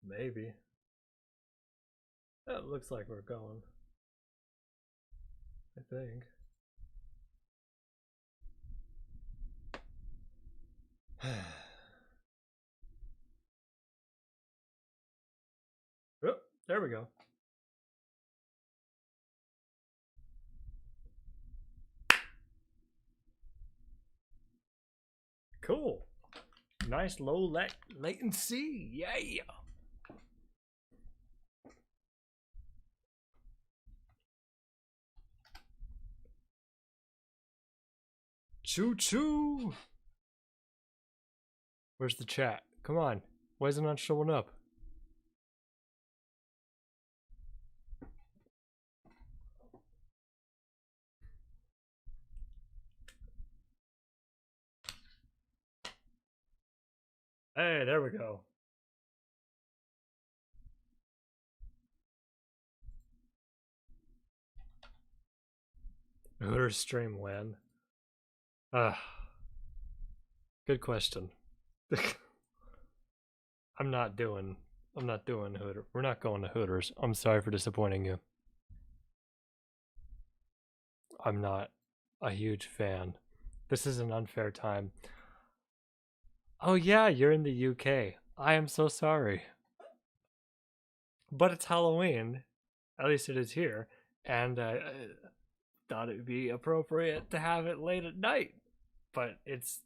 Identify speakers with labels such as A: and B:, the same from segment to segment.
A: Maybe. That looks like we're going. I think. Oh, there we go. Cool. Nice low latency. Yeah. Choo choo. Where's the chat? Come on. Why is it not showing up? Hey, there we go. Hooters stream when? Good question. I'm not doing Hooters. We're not going to Hooters. I'm sorry for disappointing you. I'm not a huge fan. This is an unfair time. Oh yeah, you're in the UK. I am so sorry. But it's Halloween. At least it is here. And I thought it would be appropriate to have it late at night. But it's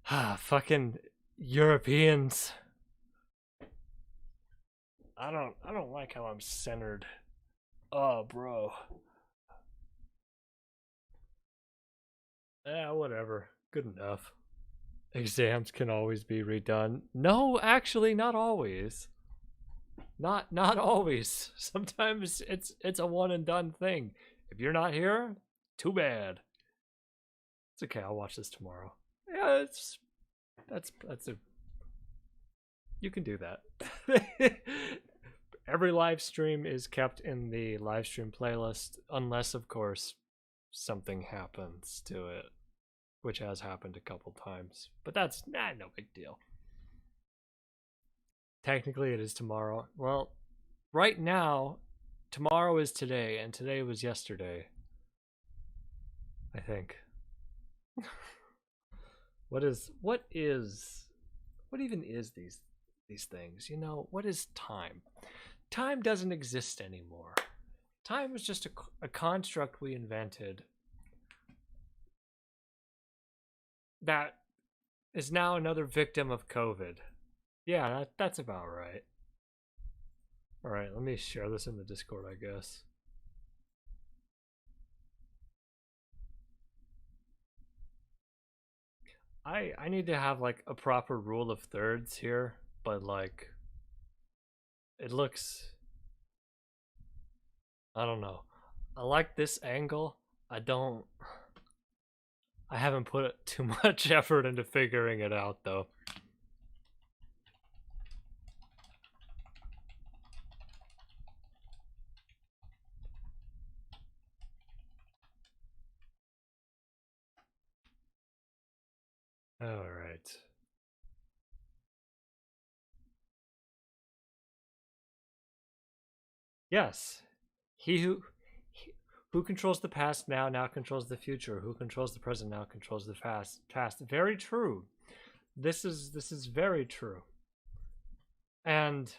A: fucking Europeans. I don't like how I'm centered. Oh, bro. Whatever. Good enough. Exams can always be redone. No, actually, not always. Not always. Sometimes it's a one and done thing. If you're not here, too bad. It's okay. I'll watch this tomorrow. Yeah, that's a. You can do that. Every live stream is kept in the live stream playlist, unless of course something happens to it, which has happened a couple times. But that's no big deal. Technically, it is tomorrow. Well, right now, tomorrow is today, and today was yesterday. I think. What even is these things? You know, what is time? Time doesn't exist anymore. Time is just a construct we invented that is now another victim of COVID. Yeah, that's about right. All right, let me share this in the Discord, I guess. I need to have like a proper rule of thirds here, but like it looks, I don't know. I like this angle. I haven't put too much effort into figuring it out though. All right. Yes. Who controls the past now controls the future. Who controls the present now controls the past. Very true. This is very true. And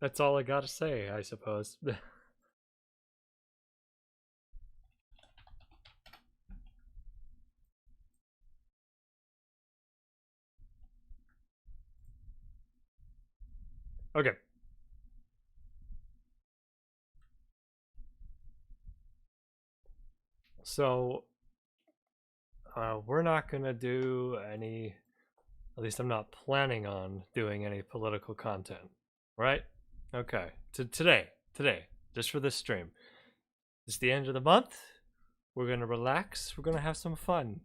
A: that's all I gotta say, I suppose. Okay. So, we're not gonna do any, at least I'm not planning on doing any political content, right? Okay. Today, just for this stream. It's the end of the month. We're gonna relax. We're gonna have some fun.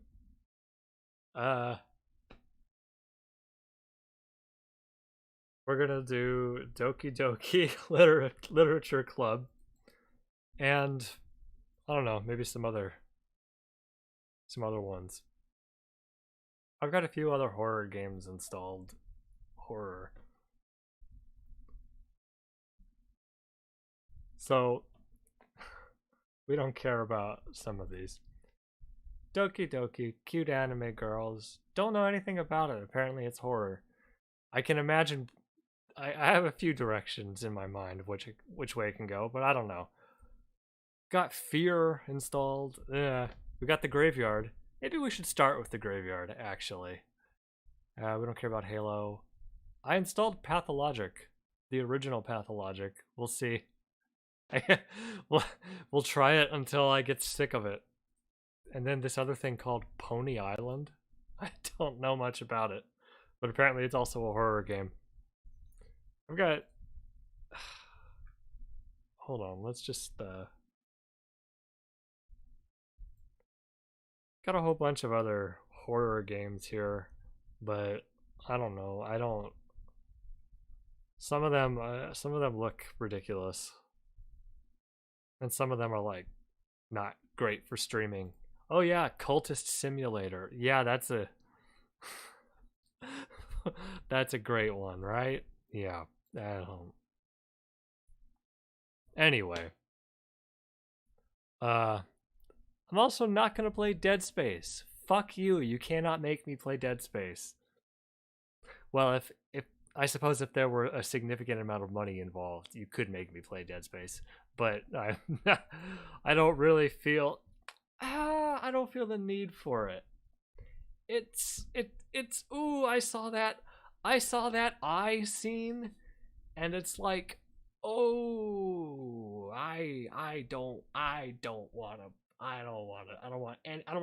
A: We're we're gonna do Doki Doki Literature Club, and I don't know, maybe some other ones. I've got a few other horror games installed. Horror. So we don't care about some of these. Doki Doki, cute anime girls. Don't know anything about it. Apparently it's horror. I can imagine. I have a few directions in my mind of which way it can go, but I don't know. Got Fear installed. We got the Graveyard. Maybe we should start with the Graveyard, actually. We don't care about Halo. I installed Pathologic. The original Pathologic. We'll see. we'll try it until I get sick of it. And then this other thing called Pony Island. I don't know much about it, but apparently it's also a horror game. I've got... Hold on, let's just... Got a whole bunch of other horror games here, but I don't know. I don't... Some of them look ridiculous. And some of them are like not great for streaming. Oh yeah, Cultist Simulator. Yeah, that's a that's a great one, right? Yeah. Anyway. I'm also not gonna play Dead Space. Fuck you, you cannot make me play Dead Space. Well, if I suppose if there were a significant amount of money involved, you could make me play Dead Space. But I don't really feel I don't feel the need for it. It's ooh, I saw that eye scene, and it's like, oh, I don't want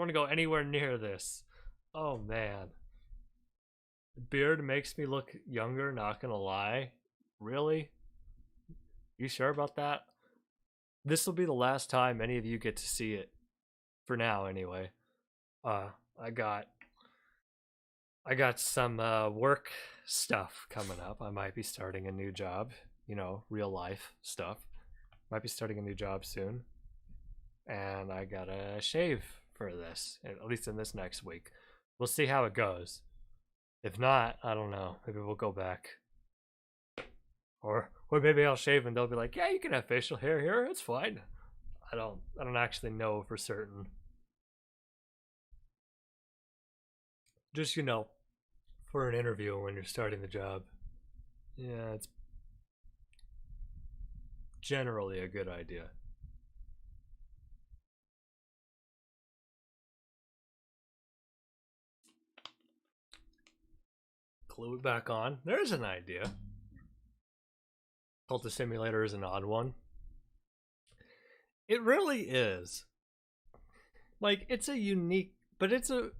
A: to go anywhere near this. Oh man. Beard makes me look younger, not gonna lie. Really? You sure about that? This will be the last time any of you get to see it. For now, anyway. I got some work stuff coming up. I might be starting a new job. You know, real life stuff. Might be starting a new job soon. And I gotta shave for this, at least in this next week. We'll see how it goes. If not, I don't know. Maybe we'll go back. Or maybe I'll shave and they'll be like, yeah, you can have facial hair here. It's fine. I don't actually know for certain. Just, you know, for an interview when you're starting the job. Yeah, it's generally a good idea. Glue it back on. There's an idea. Cultist Simulator is an odd one. It really is. Like, it's a unique, but it's a...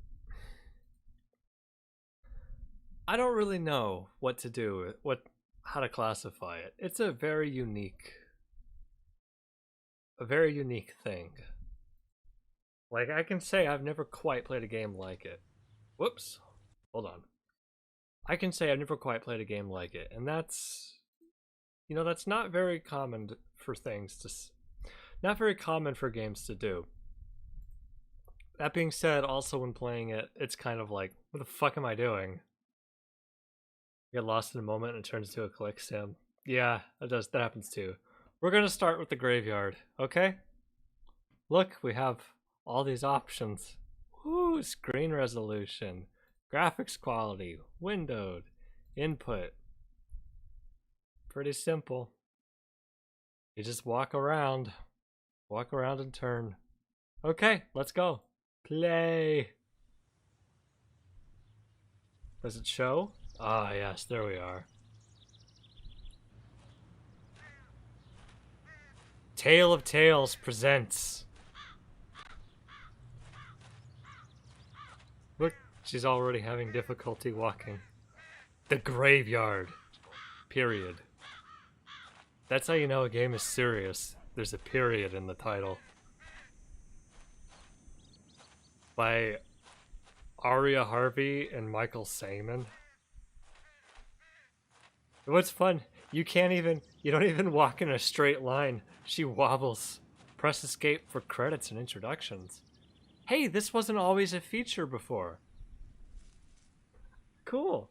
A: I don't really know what to do, how to classify it. It's a very unique thing. Like, I can say I've never quite played a game like it. Whoops. Hold on. I can say I've never quite played a game like it, and that's, you know, that's not very common for not very common for games to do. That being said, also when playing it, it's kind of like, what the fuck am I doing? You get lost in a moment and it turns into a click sim. Yeah, that happens too. We're gonna start with the Graveyard, okay? Look, we have all these options. Woo, screen resolution, graphics quality, windowed, input. Pretty simple. You just walk around and turn. Okay, let's go. Play. Does it show? Ah, yes, there we are. Tale of Tales presents. Look, she's already having difficulty walking. The Graveyard. Period. That's how you know a game is serious. There's a period in the title. By Aria Harvey and Michael Saman. What's fun? You don't even walk in a straight line. She wobbles. Press escape for credits and introductions. Hey, this wasn't always a feature before. Cool.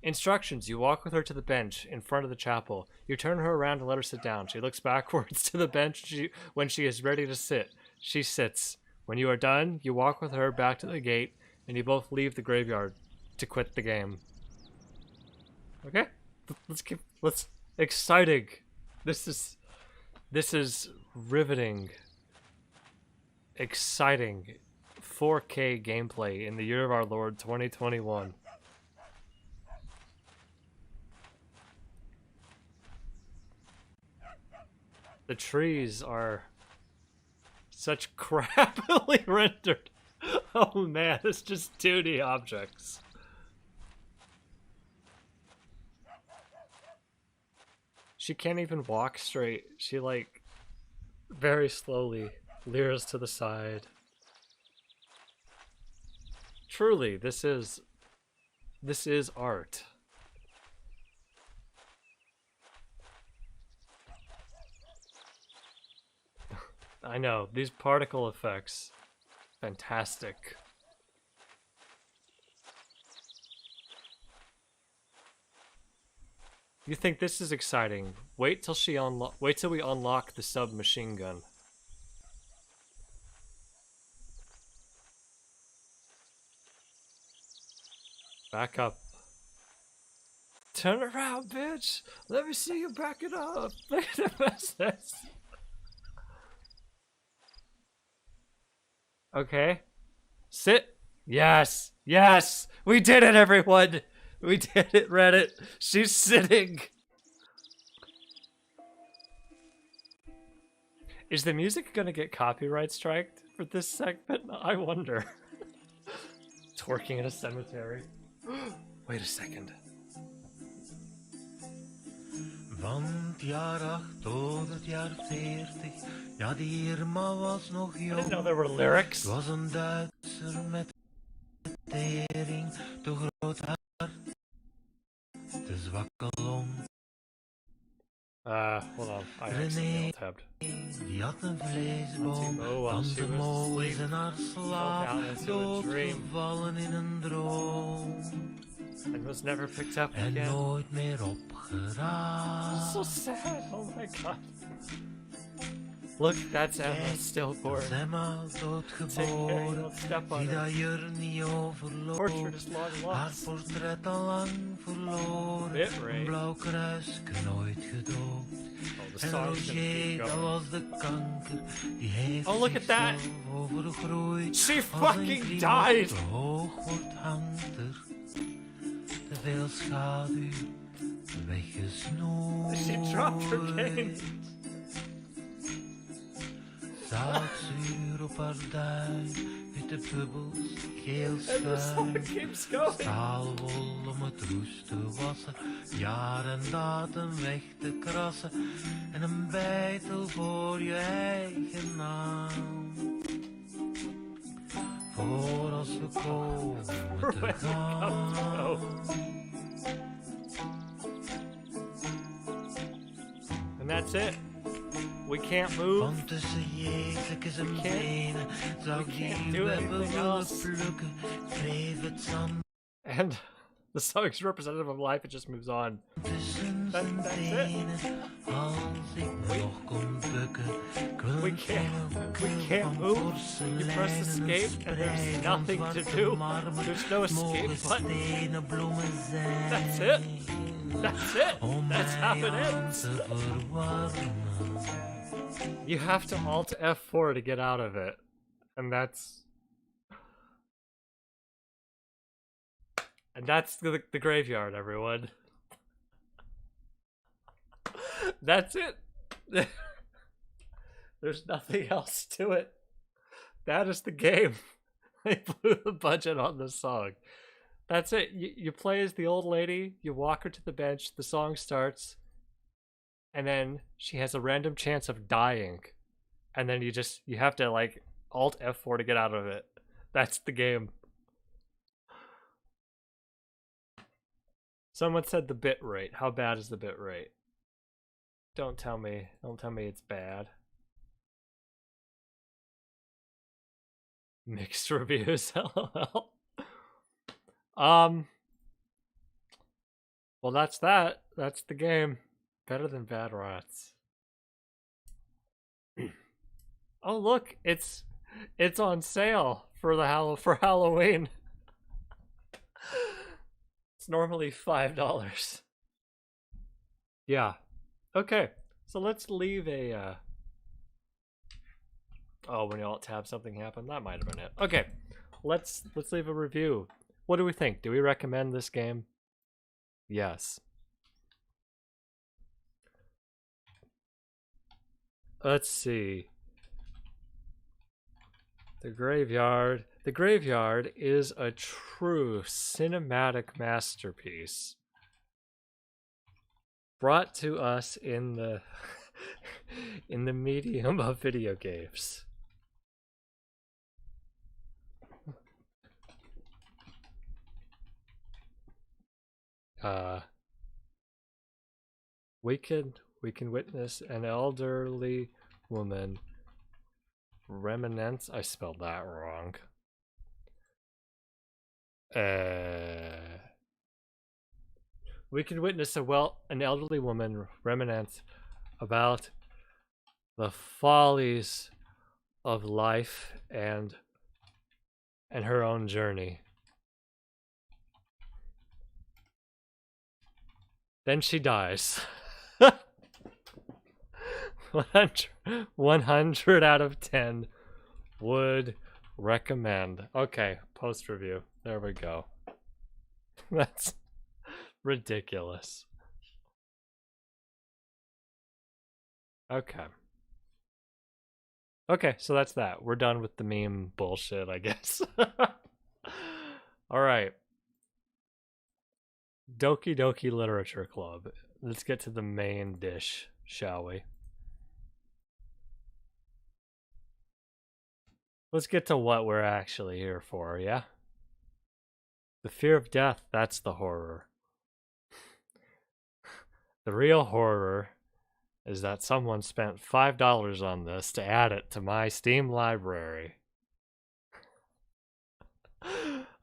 A: Instructions. You walk with her to the bench in front of the chapel. You turn her around and let her sit down. She looks backwards to the bench when she is ready to sit. She sits. When you are done, you walk with her back to the gate, and you both leave the graveyard to quit the game. Okay? Let's exciting. This is riveting. Exciting 4K gameplay in the year of our Lord 2021. The trees are such crappily rendered. Oh man, it's just 2D objects. She can't even walk straight. She like very slowly leers to the side. Truly, this is art. I know, these particle effects, fantastic. You think this is exciting? Wait till we unlock the submachine gun. Back up. Turn around, bitch! Let me see you back it up! Look at the mess. Okay. Sit. Yes! Yes! We did it, everyone! We did it, Reddit! She's sitting! Is the music gonna get copyright striked for this segment? I wonder. Twerking in a cemetery. Wait a second.
B: Van het jaar 8 tot het jaar 40, ja die Irma was nog jong.
A: I didn't know there were lyrics.
B: Het was een Duitser met tering, te groot haar, te zwakke long.
A: Hold on, I accidentally tabbed.
B: Die had een vleesboom, tante Mo is in haar slaap, doodgevallen in een droom.
A: And was never picked up
B: En
A: again.
B: nooit meer opgeraakt.
A: So sad, oh my god. Look, that's Emma stillborn.
B: Emma doodgeboren,
A: don't step on
B: die
A: her.
B: dat jur niet overloopt.
A: Portrait is long
B: Haar
A: lost.
B: portret al lang verloren,
A: Bitrate.
B: een blauw kruisje nooit gedoopt.
A: Oh, the
B: En
A: song's gonna
B: Roger,
A: keep
B: dat
A: going.
B: was de kanker, die heeft
A: Oh, look at that.
B: zichzelf overgroeid.
A: She
B: Als een
A: fucking
B: klimaat
A: died.
B: te hoog wordt, hangt er te veel schaduw weggesnoeid.
A: She dropped her cane.
B: Zoutzuur op haar duim, witte bubbels, geel
A: And the song
B: schuim.
A: keeps going.
B: Staalwol om het roest te wassen, jaar en datum weg te krassen. En een beitel voor je eigen naam. Voor als we komen te gaan.
A: And that's it. We can't move.
B: Want tussen Jezus en benen zou ik die webben willen plukken. Wreef het zand.
A: And the song's representative of life, it just moves on.
B: Tussen
A: That's
B: zijn
A: it.
B: benen, als ik me nog kon bukken.
A: We can't move. You press escape and there's nothing to do. There's no escape button. That's it. That's it. That's how it ends. You have to Alt F4 to get out of it. And that's the graveyard, everyone. That's it. There's nothing else to it. That is the game. They blew the budget on the song. That's it. You play as the old lady, you walk her to the bench, the song starts, and then she has a random chance of dying. And then you have to like Alt F4 to get out of it. That's the game. Someone said the bit rate. How bad is the bit rate? Don't tell me it's bad. Mixed reviews, lol. Well, that's that. That's the game. Better than Bad Rats. Oh, look, it's on sale for for Halloween. It's normally $5. Yeah. Okay. So let's leave a oh, when you alt tab something happened. That might have been it. Okay. Let's leave a review. What do we think? Do we recommend this game? Yes. Let's see. The Graveyard. The Graveyard is a true cinematic masterpiece. Brought to us in the in the medium of video games. We can witness an elderly woman remnants. I spelled that wrong. We can witness an elderly woman reminisce about the follies of life and her own journey. Then she dies. 100 out of 10 would recommend. Okay, post review. There we go. That's ridiculous. Okay. Okay, so that's that. We're done with the meme bullshit, I guess. All right. Doki Doki Literature Club. Let's get to the main dish, shall we? Let's get to what we're actually here for, yeah? The fear of death, that's the horror. The real horror is that someone spent $5 on this to add it to my Steam library.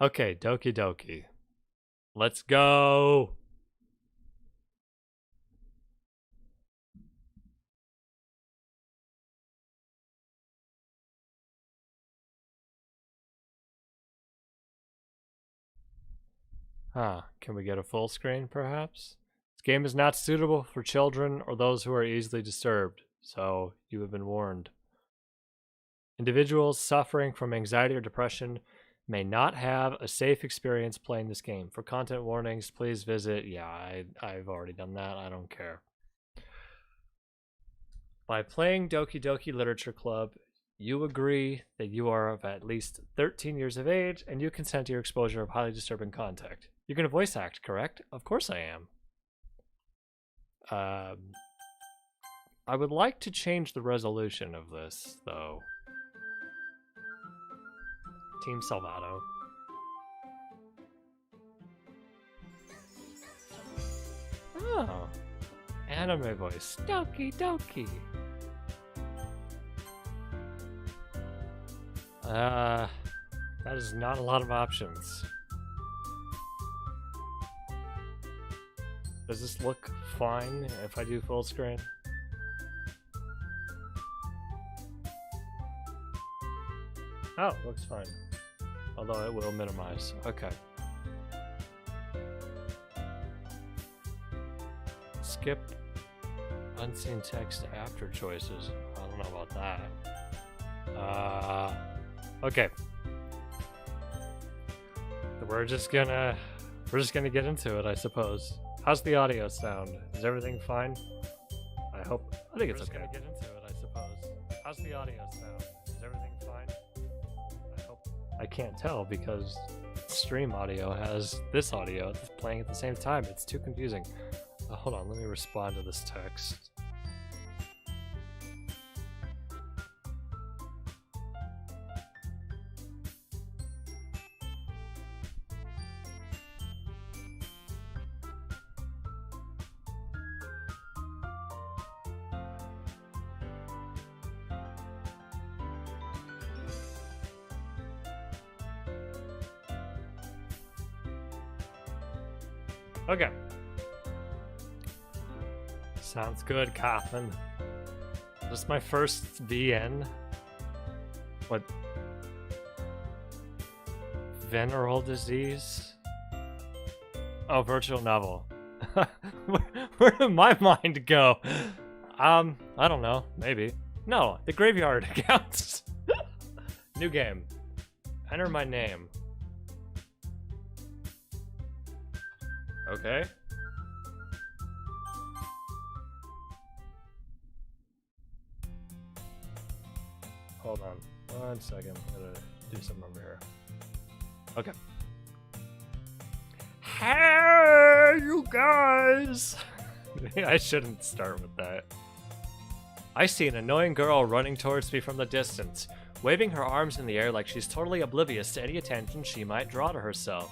A: Okay, Doki Doki. Let's go! Huh, can we get a full screen perhaps? This game is not suitable for children or those who are easily disturbed, so you have been warned. Individuals suffering from anxiety or depression may not have a safe experience playing this game. For content warnings, please visit... Yeah, I've already done that. I don't care. By playing Doki Doki Literature Club, you agree that you are of at least 13 years of age and you consent to your exposure of highly disturbing content. You're going to voice act, correct? Of course I am. I would like to change the resolution of this, though. Team Salvato. Oh. Anime voice. Doki Doki. That is not a lot of options. Does this look fine if I do full screen? Oh, looks fine. Although it will minimize. Okay. Skip unseen text after choices. I don't know about that. Okay. We're just gonna get into it, I suppose. How's the audio sound? Is everything fine? I think it's okay. We're just gonna get into it, I suppose. How's the audio sound? Is everything fine? I can't tell because stream audio has this audio playing at the same time. It's too confusing. Hold on, let me respond to this text. Okay. Sounds good, Coffin. This is my first VN. What? Venereal disease? Oh, virtual novel. Where did my mind go? I don't know. Maybe. No, the graveyard accounts. New game. Enter my name. Okay. Hold on 1 second. I gotta do something over here. Okay. Hey, you guys! I shouldn't start with that. I see an annoying girl running towards me from the distance, waving her arms in the air like she's totally oblivious to any attention she might draw to herself.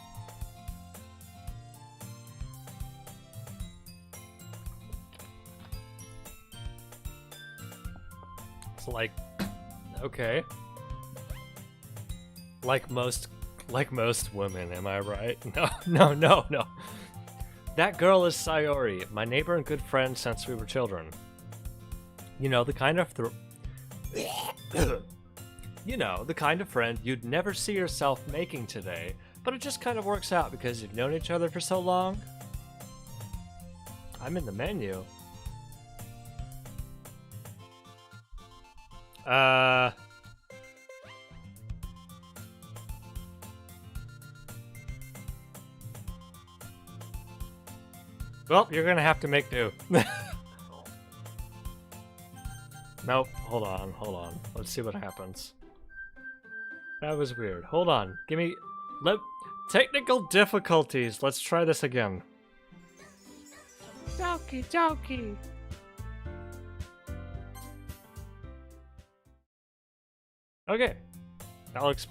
A: It's like, okay. Like most women, am I right? No. That girl is Sayori, my neighbor and good friend since we were children. You know, the kind of you know, the kind of friend you'd never see yourself making today, but it just kind of works out because you've known each other for so long. I'm in the menu. Well, you're gonna have to make do. Nope, hold on. Let's see what happens. That was weird. Hold on. Technical difficulties. Let's try this again. Doki Doki. Okay. That looks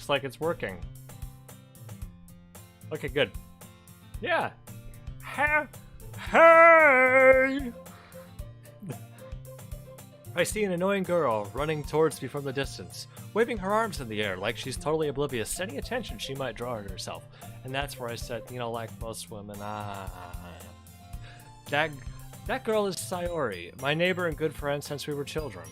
A: like it's working. Okay, good. Yeah. Hey! I see an annoying girl running towards me from the distance, waving her arms in the air like she's totally oblivious to any attention she might draw to herself. And that's where I said, you know, like most women, That girl is Sayori, my neighbor and good friend since we were children.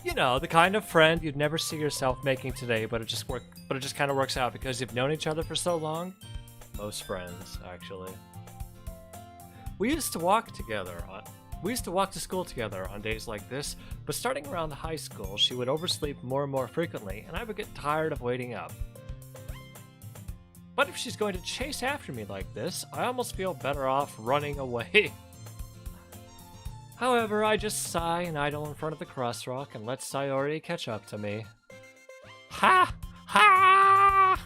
A: You know, the kind of friend you'd never see yourself making today, but it just kind of works out because you've known each other for so long. Most friends, actually. We used to walk to school together on days like this, but starting around high school, she would oversleep more and more frequently, and I would get tired of waiting up. But if she's going to chase after me like this, I almost feel better off running away. However, I just sigh and idle in front of the crosswalk and let Sayori catch up to me. Ha! Ha!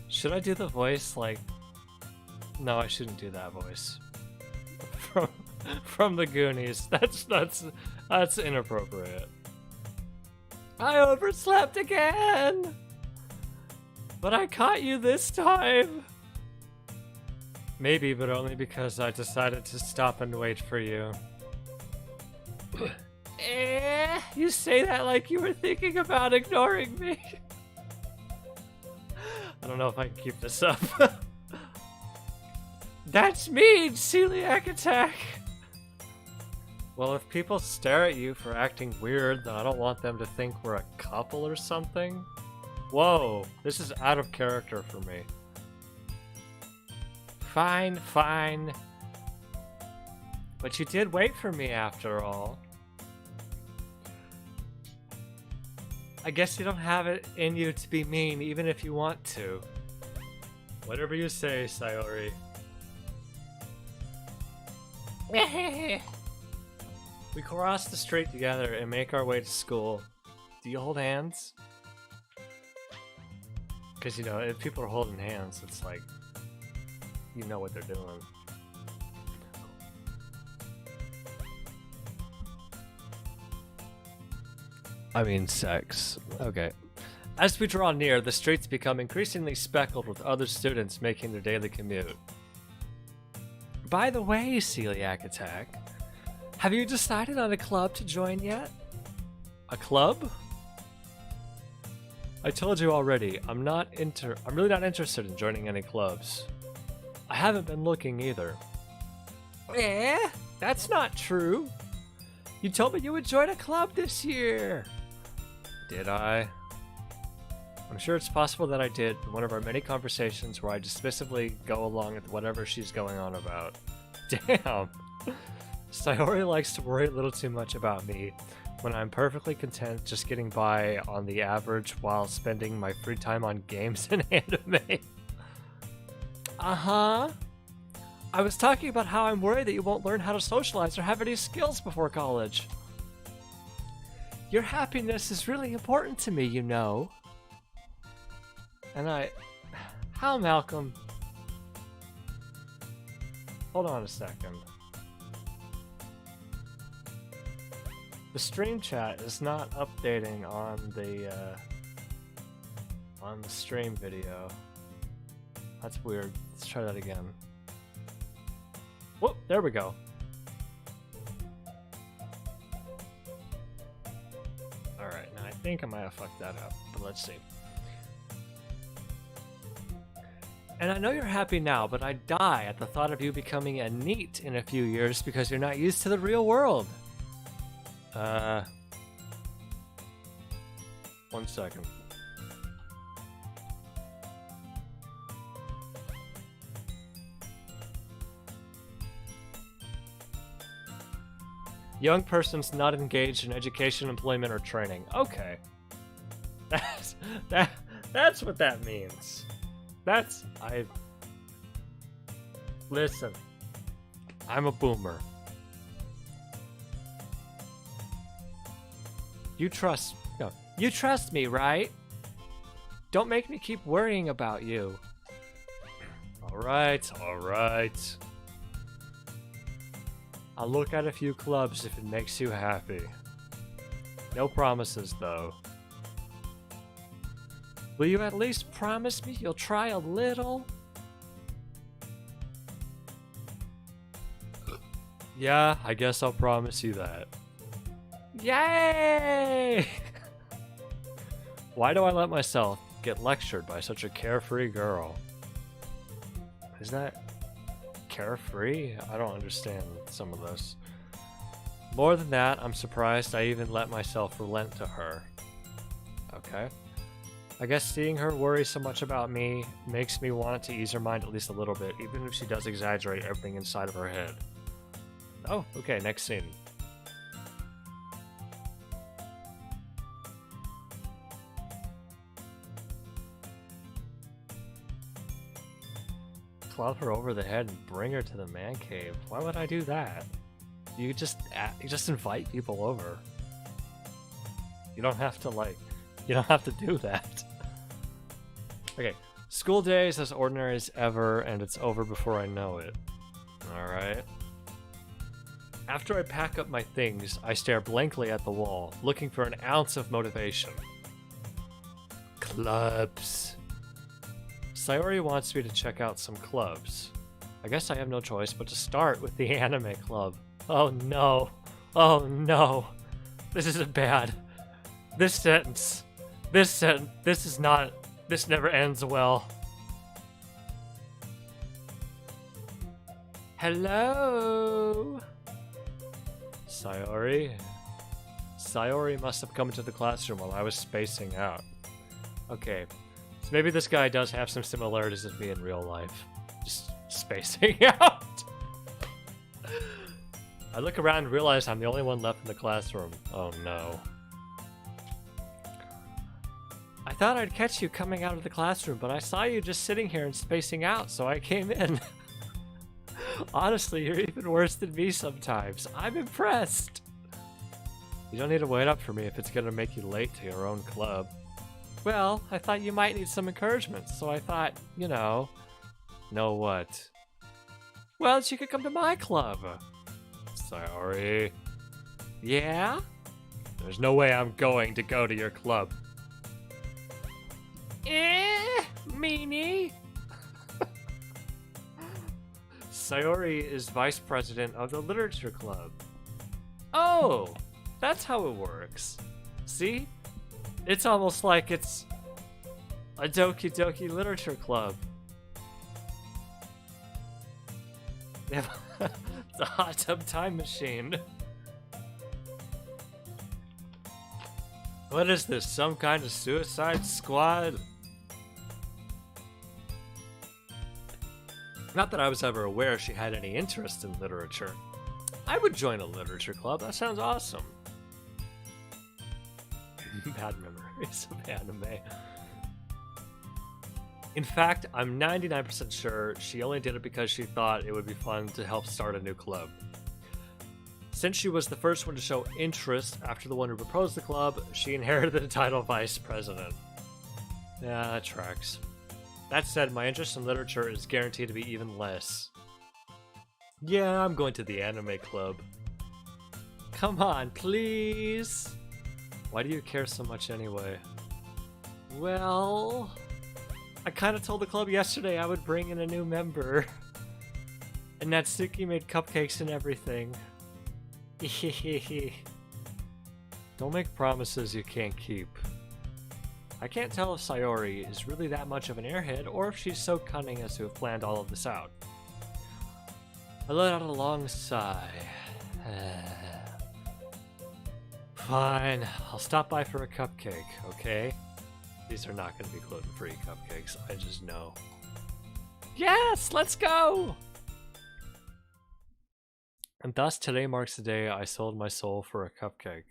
A: Should I do the voice like... No, I shouldn't do that voice. From the Goonies. That's inappropriate. I overslept again! But I caught you this time! Maybe, but only because I decided to stop and wait for you. You say that like you were thinking about ignoring me. I don't know if I can keep this up. That's mean, celiacattack! Well, if people stare at you for acting weird, then I don't want them to think we're a couple or something. Whoa, this is out of character for me. Fine. But you did wait for me after all. I guess you don't have it in you to be mean even if you want to. Whatever you say, Sayori. We cross the street together and make our way to school. Do you hold hands? Because, you know, if people are holding hands, it's like, you know what they're doing. I mean, sex. Okay. As we draw near, the streets become increasingly speckled with other students making their daily commute. By the way, Celiacattack, have you decided on a club to join yet? A club? I told you already, I'm really not interested in joining any clubs. I haven't been looking either. Eh? That's not true. You told me you would join a club this year. Did I? I'm sure it's possible that I did in one of our many conversations where I dismissively go along with whatever she's going on about. Damn. Sayori likes to worry a little too much about me when I'm perfectly content just getting by on the average while spending my free time on games and anime. Uh-huh. I was talking about how I'm worried that you won't learn how to socialize or have any skills before college. Your happiness is really important to me, you know. And how, Malcolm? Hold on a second. The stream chat is not updating on the stream video. That's weird. Let's try that again. Whoop, there we go. Alright, now I think I might have fucked that up, but let's see. And I know you're happy now, but I die at the thought of you becoming a NEET in a few years because you're not used to the real world. 1 second. Young persons not engaged in education, employment, or training. Okay. That's what that means. Listen. I'm a boomer. You trust me, right? Don't make me keep worrying about you. Alright. I'll look at a few clubs if it makes you happy. No promises, though. Will you at least promise me you'll try a little? Yeah, I guess I'll promise you that. Yay! Why do I let myself get lectured by such a carefree girl? Is that carefree? I don't understand some of this. More than that, I'm surprised I even let myself relent to her. Okay. I guess seeing her worry so much about me makes me want to ease her mind at least a little bit, even if she does exaggerate everything inside of her head. Oh, okay, next scene. Club her over the head and bring her to the man cave. Why would I do that? You just invite people over. You don't have to do that. Okay, school day is as ordinary as ever, and it's over before I know it. Alright. After I pack up my things, I stare blankly at the wall, looking for an ounce of motivation. Clubs. Sayori wants me to check out some clubs. I guess I have no choice but to start with the anime club. Oh no. Oh no. This isn't bad. This never ends well. Hello? Sayori? Sayori must have come into the classroom while I was spacing out. Okay. So maybe this guy does have some similarities with me in real life. Just spacing out. I look around and realize I'm the only one left in the classroom. Oh no. I thought I'd catch you coming out of the classroom, but I saw you just sitting here and spacing out, so I came in. Honestly, you're even worse than me sometimes. I'm impressed. You don't need to wait up for me if it's gonna make you late to your own club. Well, I thought you might need some encouragement, so I thought, you know. Know what? Well, you could come to my club. Sorry. Yeah? There's no way I'm going to go to your club. Meanie. Sayori is vice president of the literature club. Oh, that's how it works. See? It's almost like it's A Doki Doki Literature Club. It's a hot tub time machine. What is this? Some kind of suicide squad? Not that I was ever aware she had any interest in literature. I would join a literature club. That sounds awesome. Bad memories of anime. In fact, I'm 99% sure she only did it because she thought it would be fun to help start a new club. Since she was the first one to show interest after the one who proposed the club, she inherited the title Vice President. Yeah, that tracks. That said, my interest in literature is guaranteed to be even less. Yeah, I'm going to the anime club. Come on, please! Why do you care so much anyway? Well... I kinda told the club yesterday I would bring in a new member. And Natsuki made cupcakes and everything. Don't make promises you can't keep. I can't tell if Sayori is really that much of an airhead or if she's so cunning as to have planned all of this out. I let out a long sigh. Fine, I'll stop by for a cupcake, okay? These are not going to be gluten-free cupcakes, I just know. Yes, let's go! And thus today marks the day I sold my soul for a cupcake.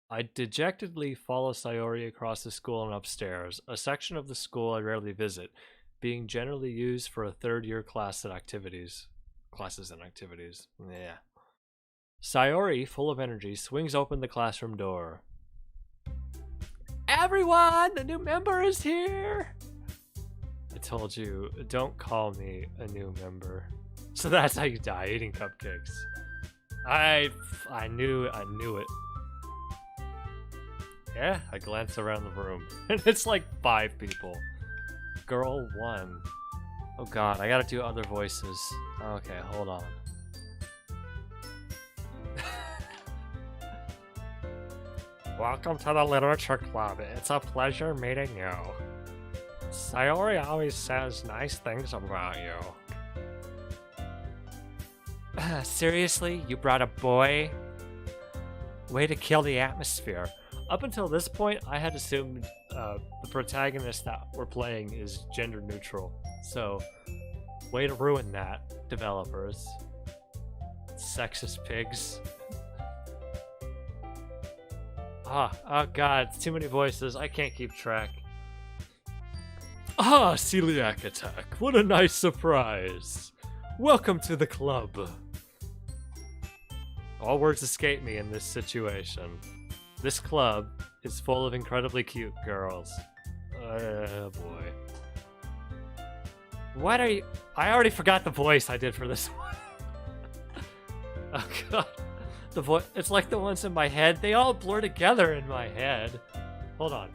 A: I dejectedly follow Sayori across the school and upstairs, a section of the school I rarely visit, being generally used for a third-year classes and activities. Yeah. Sayori, full of energy, swings open the classroom door. Everyone, the new member is here! I told you, don't call me a new member. So that's how you die, eating cupcakes. I knew it. Yeah, I glance around the room, and it's like 5 people. Girl 1. Oh god, I gotta do other voices. Okay, hold on. Welcome to the Literature Club. It's a pleasure meeting you. Sayori always says nice things about you. Seriously? You brought a boy? Way to kill the atmosphere. Up until this point, I had assumed the protagonist that we're playing is gender neutral. So, way to ruin that, developers. Sexist pigs. Oh god, it's too many voices. I can't keep track. Ah, celiacattack. What a nice surprise. Welcome to the club. All words escape me in this situation. This club is full of incredibly cute girls. Oh boy. What are you? I already forgot the voice I did for this one. Oh god. The voice, it's like the ones in my head. They all blur together in my head. Hold on.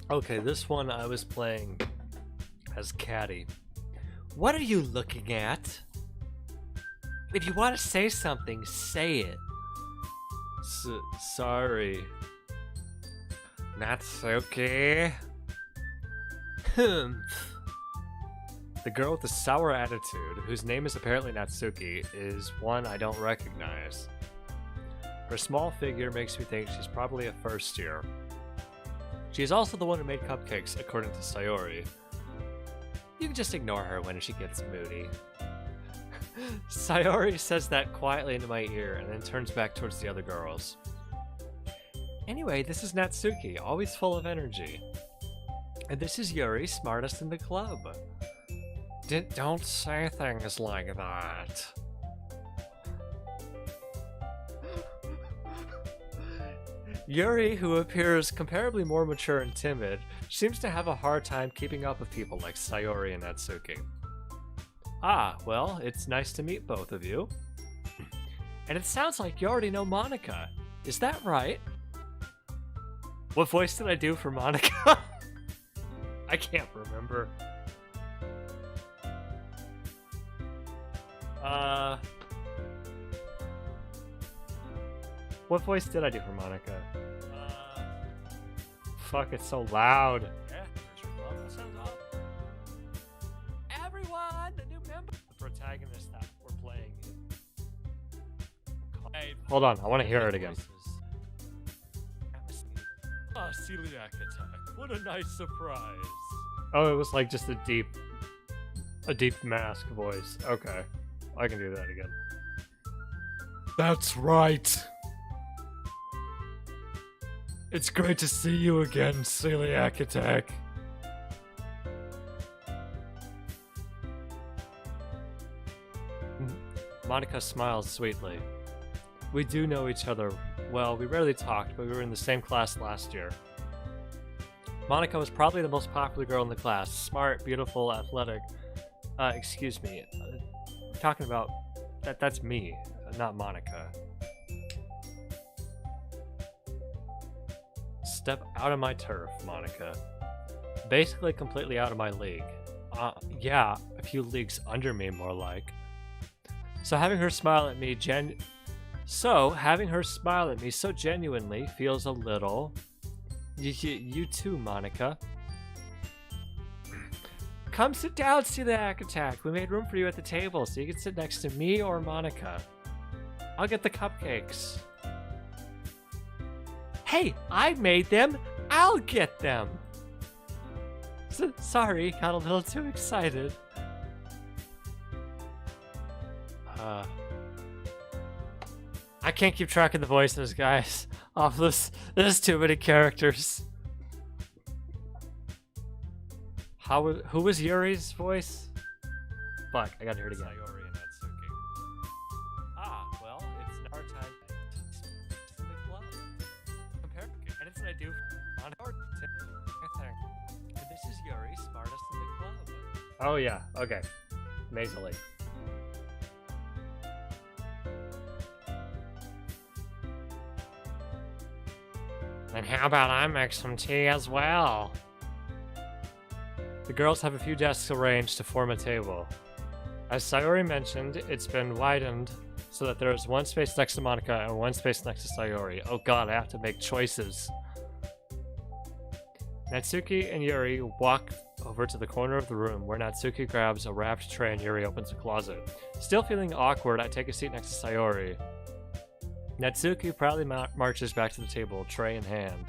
A: Okay, this one I was playing as Caddy. What are you looking at? If you want to say something, say it. Sorry. Natsuki. The girl with the sour attitude, whose name is apparently Natsuki, is one I don't recognize. Her small figure makes me think she's probably a first year. She is also the one who made cupcakes, according to Sayori. You can just ignore her when she gets moody. Sayori says that quietly into my ear and then turns back towards the other girls. Anyway, this is Natsuki, always full of energy. And this is Yuri, smartest in the club. Don't say things like that. Yuri, who appears comparably more mature and timid, seems to have a hard time keeping up with people like Sayori and Natsuki. Ah, well, it's nice to meet both of you. And it sounds like you already know Monica. Is that right? What voice did I do for Monica? I can't remember. What voice did I do for Monica? Fuck, it's so loud. Yeah, everyone, the new member. The protagonist that we're playing. Hold on, I want to hear it again. Ah, celiacattack. What a nice surprise. Oh, it was like just a deep mask voice. Okay, I can do that again. That's right. It's great to see you again, celiacattack. Monica smiles sweetly. We do know each other well. We rarely talked, but we were in the same class last year. Monica was probably the most popular girl in the class. Smart, beautiful, athletic. Excuse me. I'm talking about... That's me, not Monica. Step out of my turf, Monica. Basically completely out of my league. Yeah, a few leagues under me, more like. So having her smile at me so genuinely feels a little... You too, Monica. Come sit down, celiacattack. We made room for you at the table, so you can sit next to me or Monica. I'll get the cupcakes. Hey, I made them. I'll get them. Sorry, got a little too excited. I can't keep track of the voices, guys. Off this, there's too many characters. Who was Yuri's voice? Fuck, I gotta hear it again. Sayori and Natsuki. Well, it's our time in the club. Compare, and it's what I do on our thing. And this is Yuri, smartest in the club. Oh yeah, okay. Amazingly. And how about I make some tea as well? The girls have a few desks arranged to form a table. As Sayori mentioned, it's been widened so that there is one space next to Monica and one space next to Sayori. Oh god, I have to make choices. Natsuki and Yuri walk over to the corner of the room where Natsuki grabs a wrapped tray and Yuri opens a closet. Still feeling awkward, I take a seat next to Sayori. Natsuki proudly marches back to the table, tray in hand.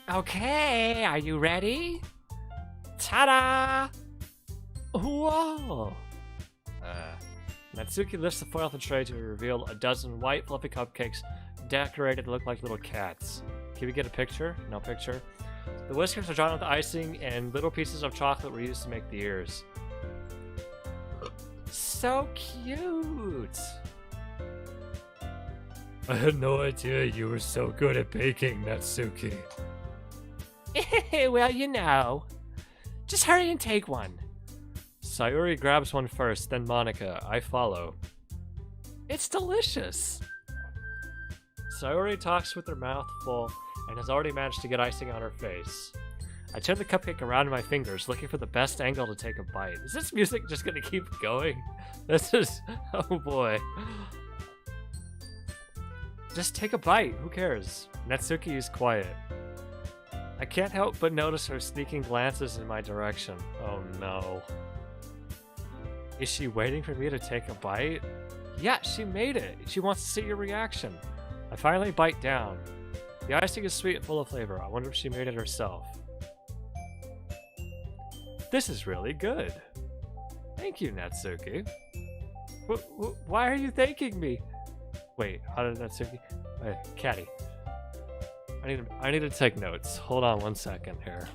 A: Okay, are you ready? Ta-da! Whoa! Natsuki lifts the foil off the tray to reveal a dozen white fluffy cupcakes decorated to look like little cats. Can we get a picture? No picture. The whiskers are drawn with icing and little pieces of chocolate were used to make the ears. So cute! I had no idea you were so good at baking, Natsuki. Well, you know. Just hurry and take one. Sayori grabs one first, then Monica. I follow. It's delicious. Sayori talks with her mouth full and has already managed to get icing on her face. I turn the cupcake around in my fingers, looking for the best angle to take a bite. Is this music just gonna keep going? This is... oh boy. Just take a bite, who cares? Natsuki is quiet. I can't help but notice her sneaking glances in my direction. Oh no. Is she waiting for me to take a bite? Yeah, she made it. She wants to see your reaction. I finally bite down. The icing is sweet and full of flavor. I wonder if she made it herself. This is really good. Thank you, Natsuki. Why are you thanking me? Wait, how did Natsuki? Catty. I need to take notes. Hold on 1 second here.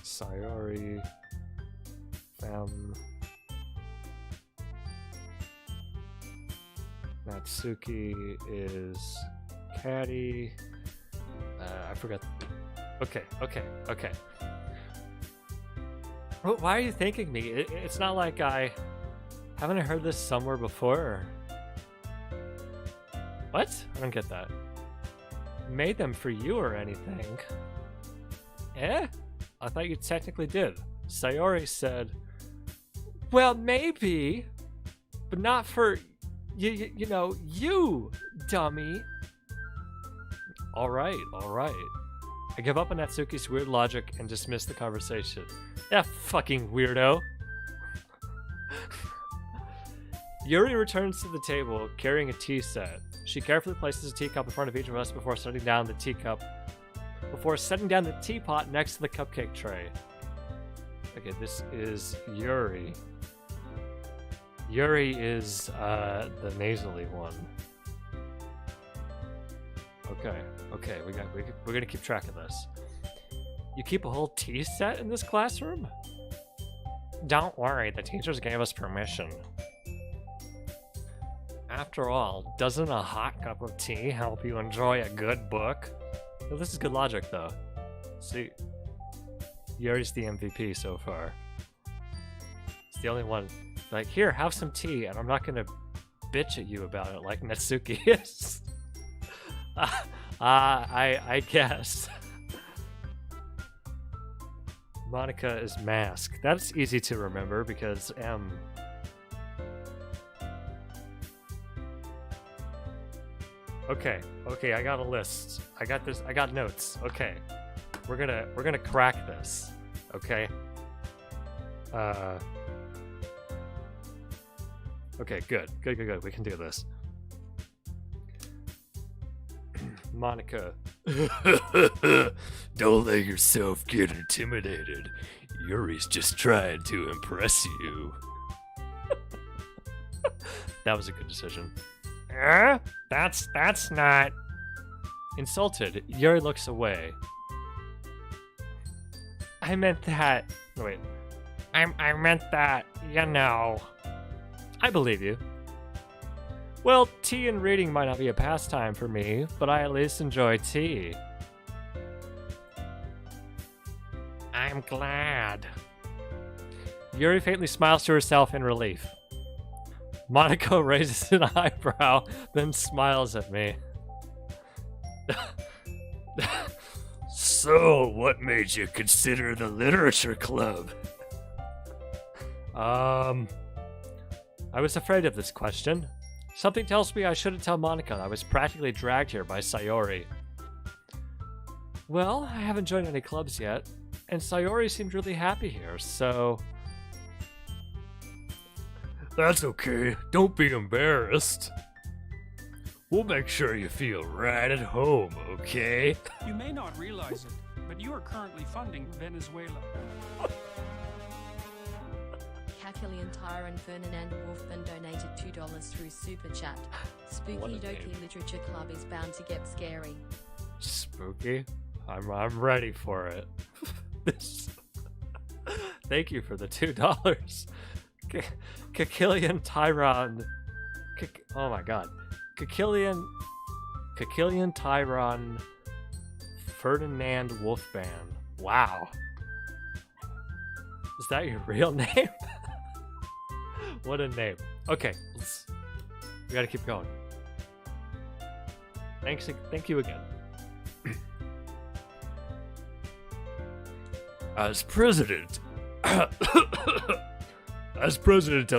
A: Sayori. Natsuki is Catty. I forgot. Okay. Why are you thanking me? It's not like haven't I heard this somewhere before? What? I don't get that. Made them for you or anything. Eh? I thought you technically did. Sayori said, well, maybe, but not for, you know, you, dummy. All right. I give up on Natsuki's weird logic and dismiss the conversation. Yeah, fucking weirdo. Yuri returns to the table carrying a tea set. She carefully places a teacup in front of each of us before setting down the teapot next to the cupcake tray. Okay, this is Yuri. Yuri is the nasally one. Okay, we're gonna keep track of this. You keep a whole tea set in this classroom? Don't worry, the teachers gave us permission. After all, doesn't a hot cup of tea help you enjoy a good book? Well, this is good logic, though. See, Yuri's the MVP so far. It's the only one. Like, here, have some tea, and I'm not gonna bitch at you about it like Natsuki is. I guess. Monica is Mask. That's easy to remember because M. Okay, I got a list. I got this. I got notes. Okay, we're gonna crack this. Okay. Okay, good. We can do this. Monica. Don't let yourself get intimidated. Yuri's just trying to impress you. That was a good decision. That's not... Insulted, Yuri looks away. I meant that... Wait. I meant that, you know... I believe you. Well, tea and reading might not be a pastime for me, but I at least enjoy tea. I'm glad. Yuri faintly smiles to herself in relief. Monica raises an eyebrow, then smiles at me. So, what made you consider the literature club? I was afraid of this question. Something tells me I shouldn't tell Monica I was practically dragged here by Sayori. Well, I haven't joined any clubs yet, and Sayori seemed really happy here, so... That's okay. Don't be embarrassed. We'll make sure you feel right at home, okay?
C: You may not realize it, but you are currently funding Venezuela.
D: Kakilian Tyrant Ferdinand Wolfman donated $2 through Super Chat. Spooky Doki Literature Club is bound to get scary.
A: Spooky? I'm ready for it. Thank you for the $2. Kakilian Tyron. Oh my god. Kakilian Tyron Ferdinand Wolfman. Wow. Is that your real name? What a name. Okay, we gotta keep going. Thank you again. As president of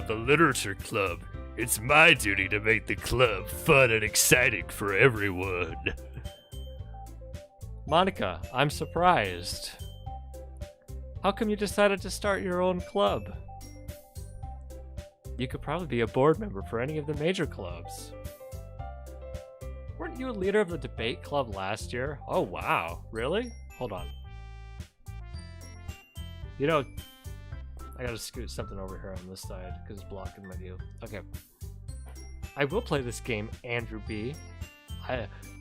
A: the literature club, it's my duty to make the club fun and exciting for everyone. Monica, I'm surprised. How come you decided to start your own club? You could probably be a board member for any of the major clubs. Weren't you a leader of the debate club last year? Oh wow, really? Hold on. You know, I gotta scoot something over here on this side because it's blocking my view. Okay. I will play this game, Andrew B.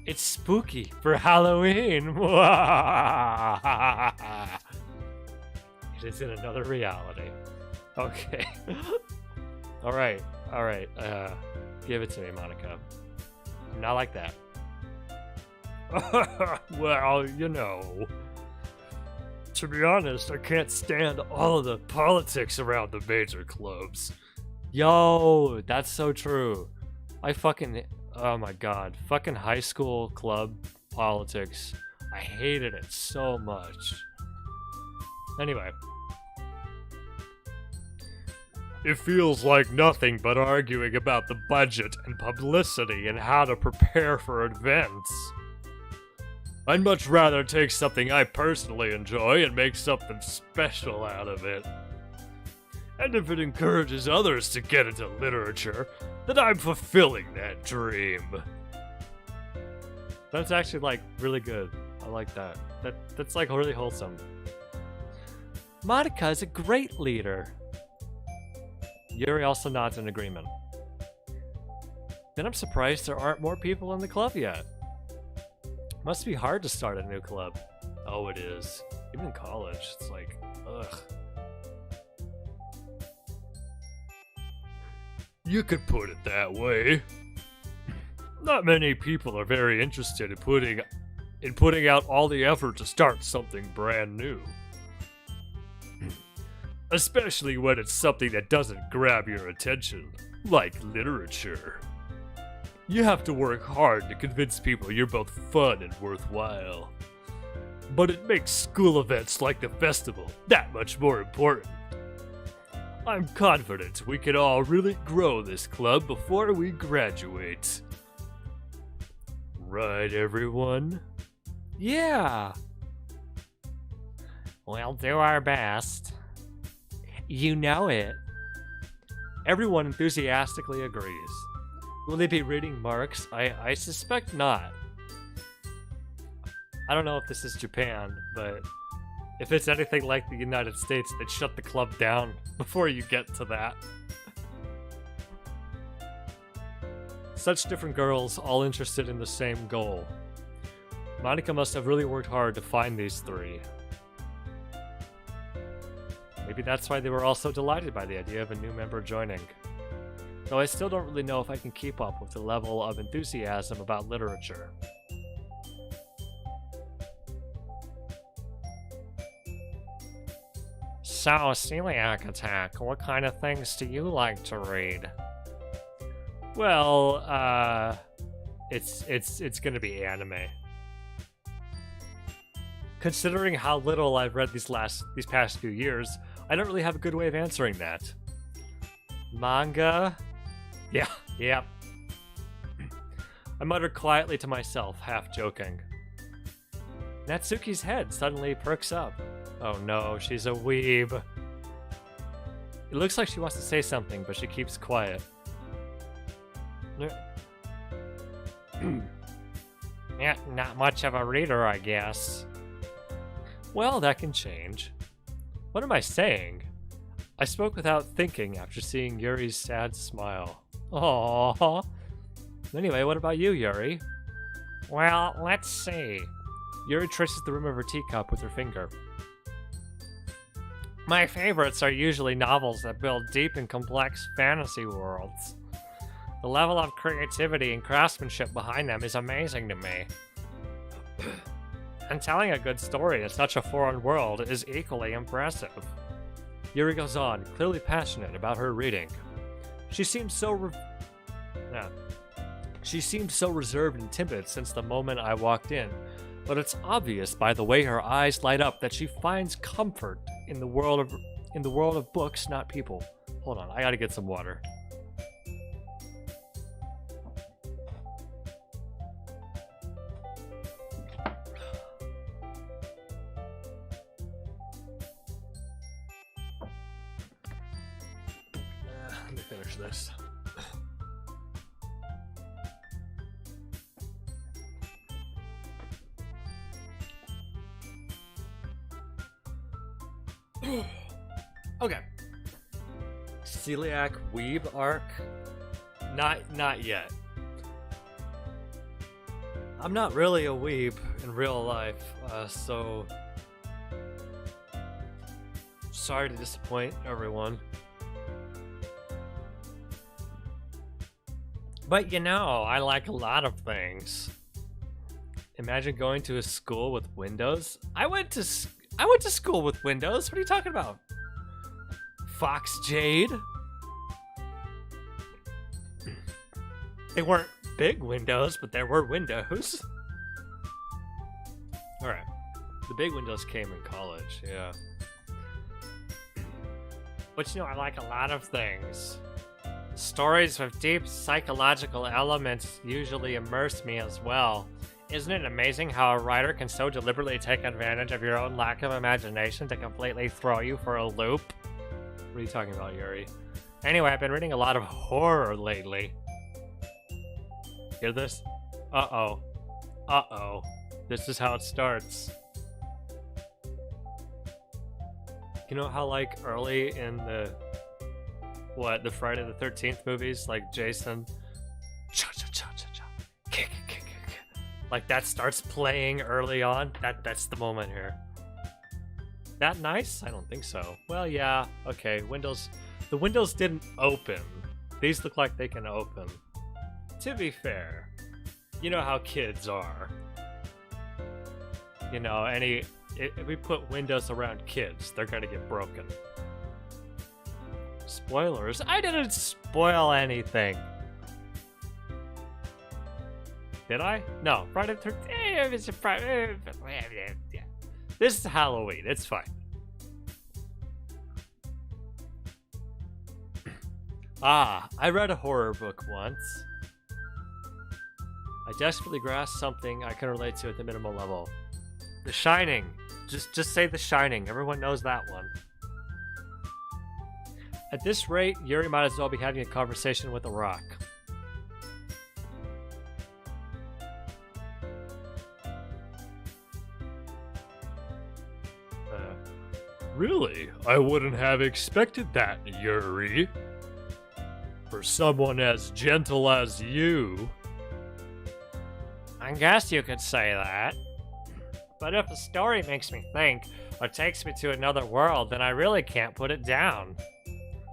A: It's spooky for Halloween. It is in another reality. Okay. All right. Give it to me, Monica. I'm not like that. Well, you know. To be honest, I can't stand all of the politics around the major clubs. Yo, that's so true. Oh my god, fucking high school club politics. I hated it so much. Anyway. It feels like nothing but arguing about the budget and publicity and how to prepare for events. I'd much rather take something I personally enjoy and make something special out of it. And if it encourages others to get into literature, then I'm fulfilling that dream. That's actually, like, really good. I like that. That's like, really wholesome. Monica is a great leader. Yuri also nods in agreement. Then I'm surprised there aren't more people in the club yet. Must be hard to start a new club. Oh, it is. Even in college, it's like, ugh. You could put it that way. Not many people are very interested in putting out all the effort to start something brand new. Especially when it's something that doesn't grab your attention, like literature. You have to work hard to convince people you're both fun and worthwhile. But it makes school events like the festival that much more important. I'm confident we can all really grow this club before we graduate. Right, everyone? Yeah! We'll do our best. You know it. Everyone enthusiastically agrees. Will they be reading Marx? I suspect not. I don't know if this is Japan, but if it's anything like the United States, they'd shut the club down before you get to that. Such different girls, all interested in the same goal. Monica must have really worked hard to find these three. Maybe that's why they were all so delighted by the idea of a new member joining. Though I still don't really know if I can keep up with the level of enthusiasm about literature. So, celiacattack, what kind of things do you like to read? Well, it's gonna be anime. Considering how little I've read these past few years, I don't really have a good way of answering that. Manga? Yeah, yep. I muttered quietly to myself, half joking. Natsuki's head suddenly perks up. Oh no, she's a weeb. It looks like she wants to say something, but she keeps quiet. Yeah, not much of a reader, I guess. Well, that can change. What am I saying? I spoke without thinking after seeing Yuri's sad smile. Aww. Anyway, what about you, Yuri? Well, let's see. Yuri traces the rim of her teacup with her finger. My favorites are usually novels that build deep and complex fantasy worlds. The level of creativity and craftsmanship behind them is amazing to me. And telling a good story in such a foreign world is equally impressive. Yuri goes on, clearly passionate about her reading. She seems so reserved and timid since the moment I walked in, but it's obvious by the way her eyes light up that she finds comfort in the world of books, not people. Hold on, I gotta get some water. Let me finish this. Okay. Celiac weeb arc? Not yet. I'm not really a weeb in real life, so sorry to disappoint everyone. But you know, I like a lot of things. Imagine going to a school with windows. I went to school with windows. What are you talking about? Fox Jade? They weren't big windows, but there were windows. Alright. The big windows came in college, yeah. But you know, I like a lot of things. Stories with deep psychological elements usually immerse me as well. Isn't it amazing how a writer can so deliberately take advantage of your own lack of imagination to completely throw you for a loop? What are you talking about, Yuri? Anyway, I've been reading a lot of horror lately. Hear this? Uh-oh. Uh-oh. This is how it starts. You know how, like, early in the Friday the 13th movies, like Jason, like that starts playing early on? That's the moment here. That nice? I don't think so. Well, yeah, okay, the windows didn't open. These look like they can open. To be fair, you know how kids are. You know, if we put windows around kids, they're gonna get broken. Spoilers? I didn't spoil anything. Did I? No. Friday the 13th. This is Halloween. It's fine. I read a horror book once. I desperately grasped something I can relate to at the minimal level. The Shining. Just say The Shining. Everyone knows that one. At this rate, Yuri might as well be having a conversation with a rock. Really? I wouldn't have expected that, Yuri. For someone as gentle as you. I guess you could say that. But if a story makes me think, or takes me to another world, then I really can't put it down.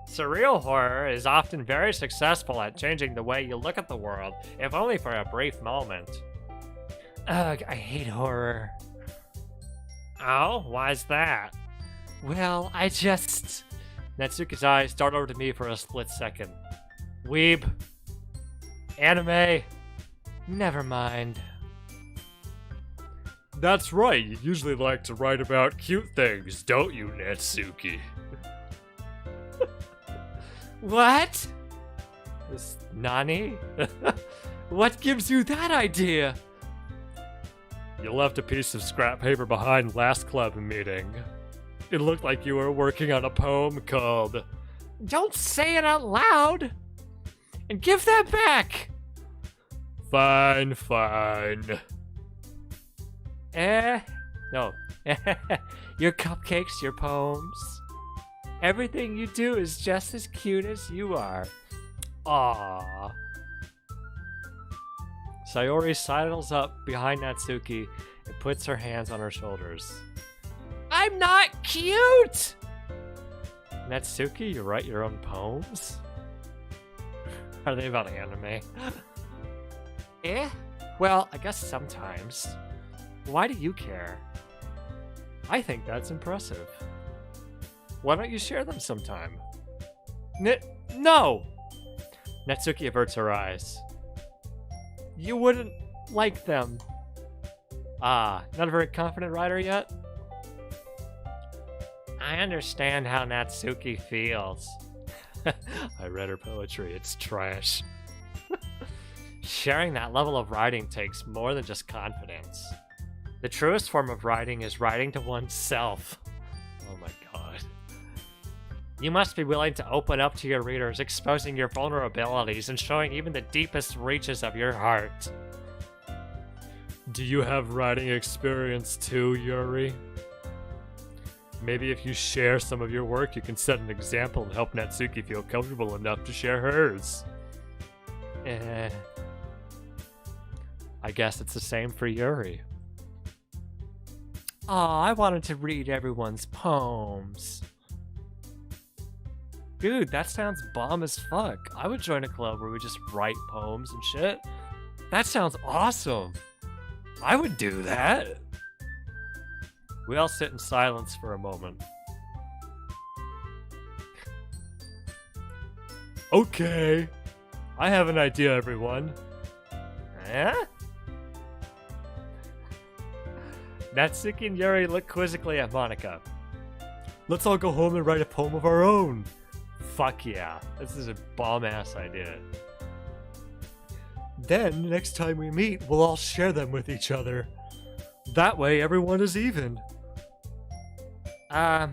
A: Surreal horror is often very successful at changing the way you look at the world, if only for a brief moment. Ugh, I hate horror. Oh, why's that? Well, Natsuki's eyes started over to me for a split second. Weeb. Anime. Never mind. That's right, you usually like to write about cute things, don't you, Natsuki? What? This Nani? What gives you that idea? You left a piece of scrap paper behind last club meeting. It looked like you were working on a poem called... Don't say it out loud! And give that back! Fine. No. Your cupcakes, your poems. Everything you do is just as cute as you are. Aww. Sayori sidles up behind Natsuki and puts her hands on her shoulders. I'm not cute! Natsuki, you write your own poems? Are they about anime? Well, I guess sometimes. Why do you care? I think that's impressive. Why don't you share them sometime? No! Natsuki averts her eyes. You wouldn't like them. Not a very confident writer yet? I understand how Natsuki feels. I read her poetry, it's trash. Sharing that level of writing takes more than just confidence. The truest form of writing is writing to oneself. Oh my god. You must be willing to open up to your readers, exposing your vulnerabilities and showing even the deepest reaches of your heart. Do you have writing experience too, Yuri? Maybe if you share some of your work, you can set an example and help Natsuki feel comfortable enough to share hers. I guess it's the same for Yuri. Aw, I wanted to read everyone's poems. Dude, that sounds bomb as fuck. I would join a club where we just write poems and shit. That sounds awesome. I would do that. We all sit in silence for a moment. Okay. I have an idea, everyone. Eh? Natsuki and Yuri look quizzically at Monika. Let's all go home and write a poem of our own. Fuck yeah. This is a bomb-ass idea. Then, next time we meet, we'll all share them with each other. That way, everyone is even. Yeah.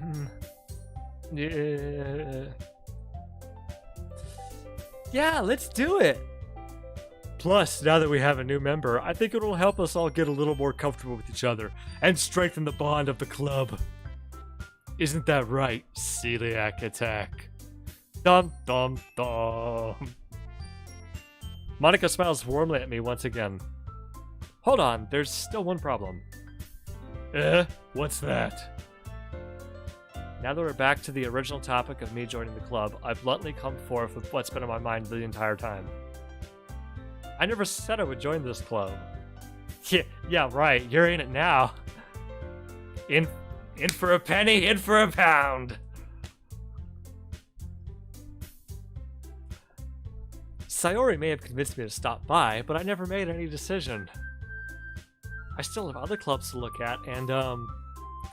A: Yeah, let's do it. Plus, now that we have a new member, I think it'll help us all get a little more comfortable with each other and strengthen the bond of the club. Isn't that right, Celiacattack? Dum dum dum. Monica smiles warmly at me once again. Hold on, there's still one problem. What's that? Now that we're back to the original topic of me joining the club, I've bluntly come forth with what's been on my mind the entire time. I never said I would join this club. Yeah, right, you're in it now. In for a penny, in for a pound. Sayori may have convinced me to stop by, but I never made any decision. I still have other clubs to look at, and, I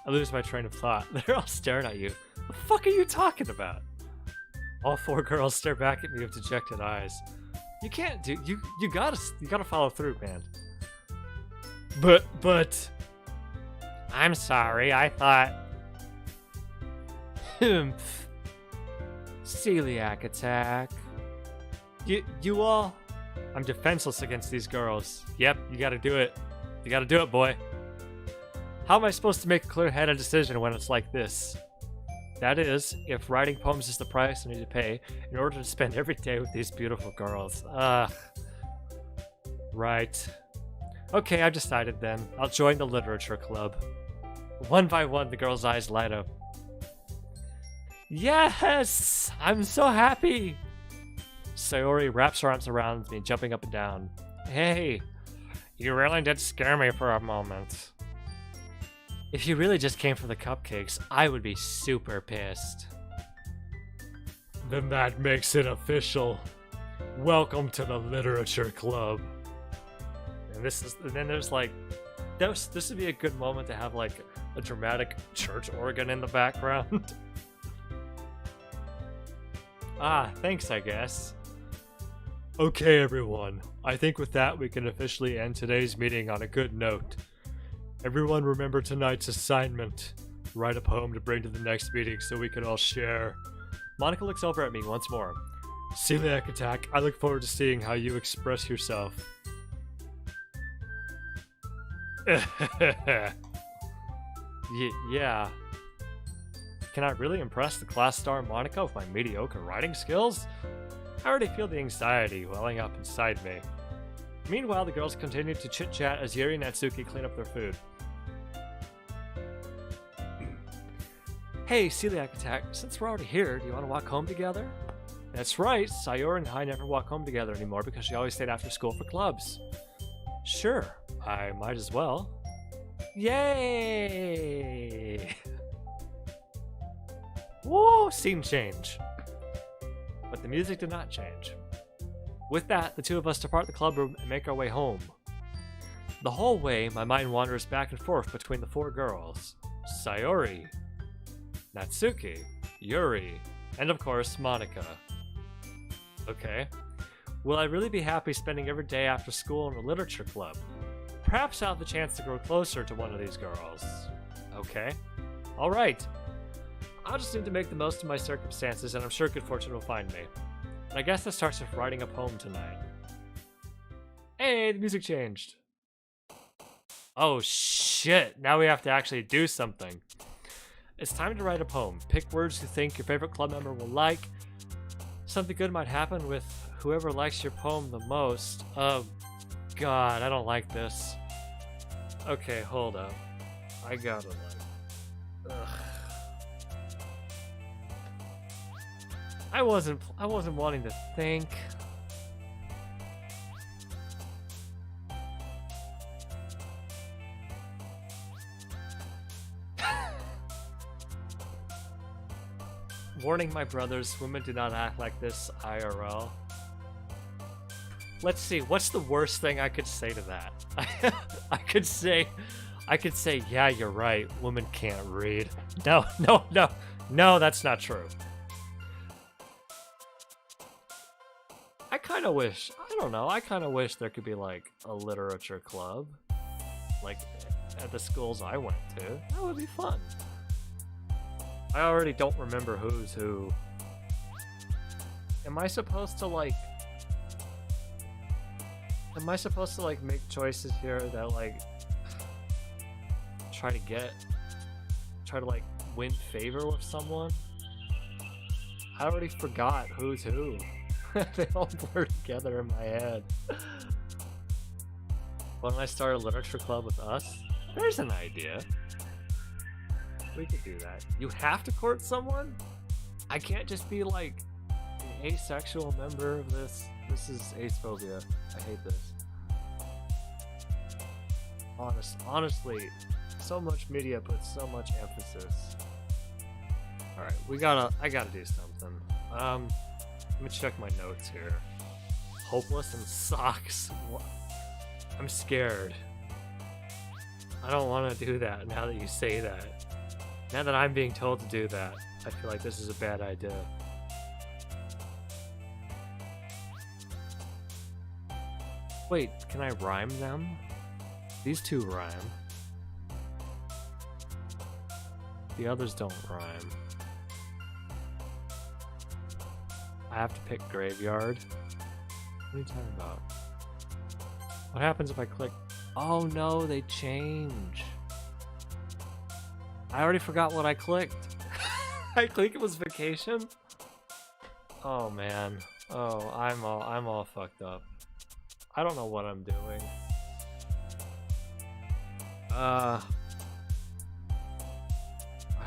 A: lose my train of thought. They're all staring at you. What the fuck are you talking about? All four girls stare back at me with dejected eyes. You can't do, you gotta follow through, man. But... I'm sorry, I thought... Celiacattack. You all... I'm defenseless against these girls. Yep, you gotta do it. You gotta do it, boy. How am I supposed to make a clear-headed decision when it's like this? That is, if writing poems is the price I need to pay in order to spend every day with these beautiful girls. Right. Okay, I've decided then. I'll join the literature club. One by one, the girls' eyes light up. Yes! I'm so happy! Sayori wraps her arms around me, jumping up and down. Hey, you really did scare me for a moment. If you really just came for the cupcakes, I would be super pissed. Then that makes it official. Welcome to the literature club. And then there's like, this would be a good moment to have like a dramatic church organ in the background. Thanks, I guess. Okay, everyone. I think with that, we can officially end today's meeting on a good note. Everyone remember tonight's assignment. Write a poem to bring to the next meeting so we can all share. Monica looks over at me once more. Celiacattack, I look forward to seeing how you express yourself. Yeah. Can I really impress the class star Monica with my mediocre writing skills? I already feel the anxiety welling up inside me. Meanwhile, the girls continue to chit-chat as Yuri and Natsuki clean up their food. Hey, Celiacattack, since we're already here, do you want to walk home together? That's right, Sayori and I never walk home together anymore because she always stayed after school for clubs. Sure, I might as well. Yay! Whoa, scene change. But the music did not change. With that, the two of us depart the club room and make our way home. The whole way, my mind wanders back and forth between the four girls. Sayori, Natsuki, Yuri, and of course, Monica. Okay. Will I really be happy spending every day after school in a literature club? Perhaps I'll have the chance to grow closer to one of these girls. Okay. Alright. I'll just need to make the most of my circumstances, and I'm sure good fortune will find me. And I guess that starts with writing a poem tonight. Hey, the music changed. Oh shit, now we have to actually do something. It's time to write a poem. Pick words you think your favorite club member will like. Something good might happen with whoever likes your poem the most. Oh god, I don't like this. Okay, hold up. I gotta ugh. I wasn't wanting to think. Warning my brothers, women do not act like this IRL. Let's see, what's the worst thing I could say to that? I could say, yeah, you're right, women can't read. No, No, that's not true. I kind of wish, I don't know, I kind of wish there could be like a literature club. Like at the schools I went to. That would be fun. I already don't remember who's who. Am I supposed to like make choices here that like try to like win favor with someone? I already forgot who's who. They all blur together in my head. Why don't I start a literature club with us? There's an idea. We could do that. You have to court someone? I can't just be like an asexual member of this. This is aphobia. I hate this. Honestly, so much media puts so much emphasis. Alright, I gotta do something. Let me check my notes here. Hopeless and socks. What? I'm scared. I don't want to do that now that you say that. Now that I'm being told to do that, I feel like this is a bad idea. Wait, can I rhyme them? These two rhyme. The others don't rhyme. I have to pick graveyard. What are you talking about? What happens if I click? Oh no, they change. I already forgot what I clicked. I think it was vacation. Oh man. Oh, I'm all fucked up. I don't know what I'm doing. I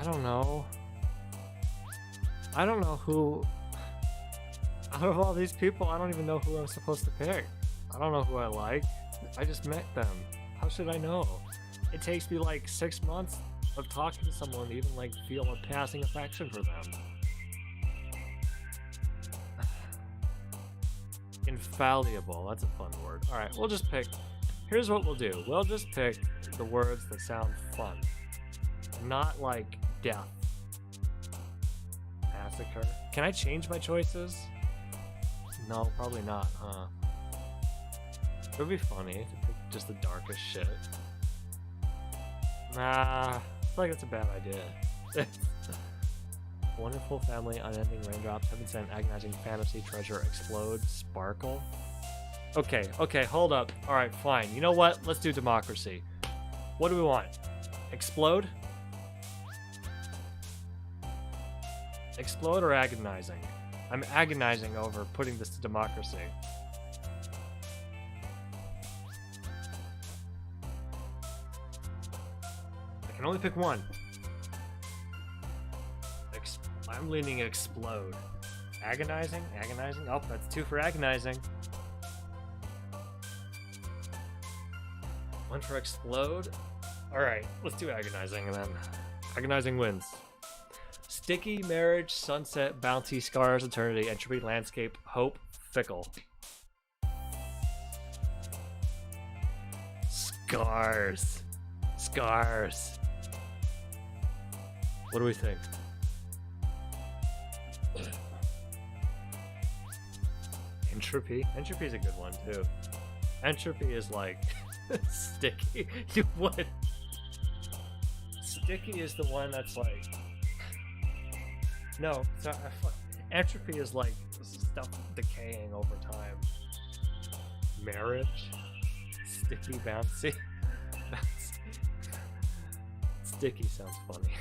A: don't know. I don't know who. Out of all these people, I don't even know who I'm supposed to pick. I don't know who I like. I just met them. How should I know? It takes me like 6 months of talking to someone to even like feel a passing affection for them. Infallible. That's a fun word. Alright, we'll just pick. Here's what we'll do. We'll just pick the words that sound fun. Not like death. Massacre. Can I change my choices? No, probably not, huh? It would be funny to pick just the darkest shit. Nah, I feel like it's a bad idea. Wonderful family, unending raindrops, heaven sent, agonizing fantasy, treasure, explode, sparkle. Okay, hold up. Alright, fine. You know what? Let's do democracy. What do we want? Explode? Explode or agonizing? I'm agonizing over putting this to democracy. I can only pick one. I'm leaning explode. Agonizing? Agonizing? Oh, that's 2 for agonizing. 1 for explode. Alright, let's do agonizing and then agonizing wins. Sticky, marriage, sunset, bounty, scars, eternity, entropy, landscape, hope, fickle. Scars. Scars. What do we think? Entropy? Entropy is a good one too. Entropy is like sticky. You would. Sticky is the one that's like. No, so entropy is like stuff decaying over time. Marriage, sticky, bouncy. Sticky sounds funny.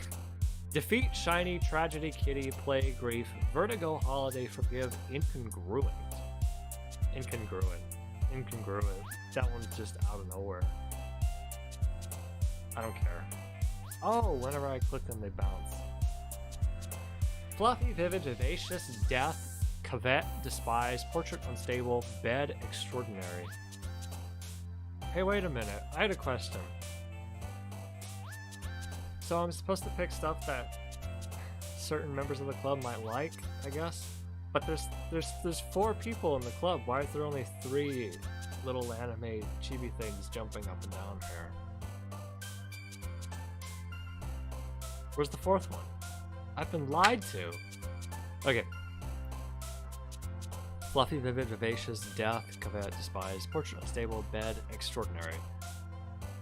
A: Defeat, shiny, tragedy, kitty, play, grief, vertigo, holiday, forgive, incongruent. Incongruent. That one's just out of nowhere. I don't care. Oh, whenever I click them, they bounce. Fluffy, vivid, vivacious, death, cavet, despise, portrait, unstable, bed, extraordinary. Hey, wait a minute. I had a question. So I'm supposed to pick stuff that certain members of the club might like, I guess? But there's 4 people in the club. Why is there only 3 little anime chibi things jumping up and down here? Where's the 4th one? I've been lied to. Okay. Fluffy, vivid, vivacious, death, covet, despise, portrait, unstable, bed, extraordinary.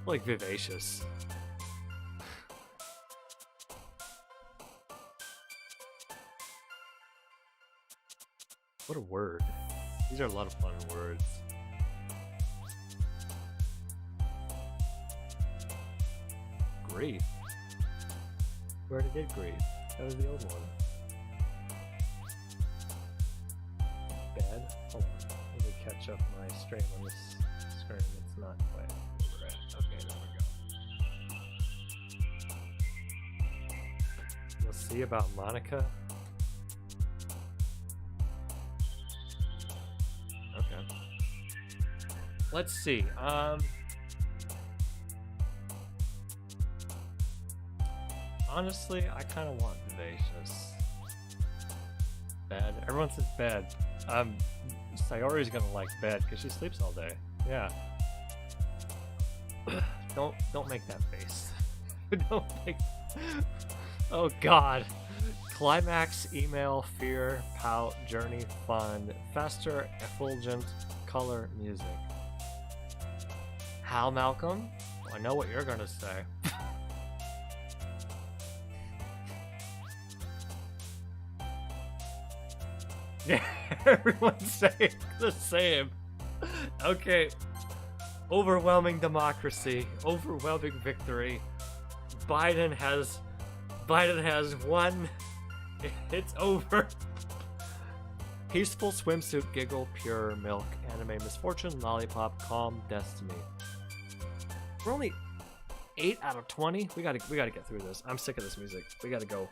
A: Like vivacious. What a word. These are a lot of fun words. Grief. We already did grief. That was the old one. Bed. Hold on. Let me catch up my stream on this screen. It's not quite over it. Okay, there we go. We'll see about Monica. Okay. Let's see. Honestly, I kind of want vivacious. Bed. Everyone says bed. Sayori's gonna like bed because she sleeps all day. Yeah. Don't make that face. Don't make. Oh God. Climax, email, fear, pout, journey, fun, fester, effulgent, color, music. How, Malcolm? Well, I know what you're gonna say. Yeah, everyone's saying the same. Okay. Overwhelming democracy. Overwhelming victory. Biden has won. It's over. Peaceful swimsuit, giggle, pure milk, anime, misfortune, lollipop, calm, destiny. We're only 8 out of 20. We gotta get through this. I'm sick of this music. We gotta go.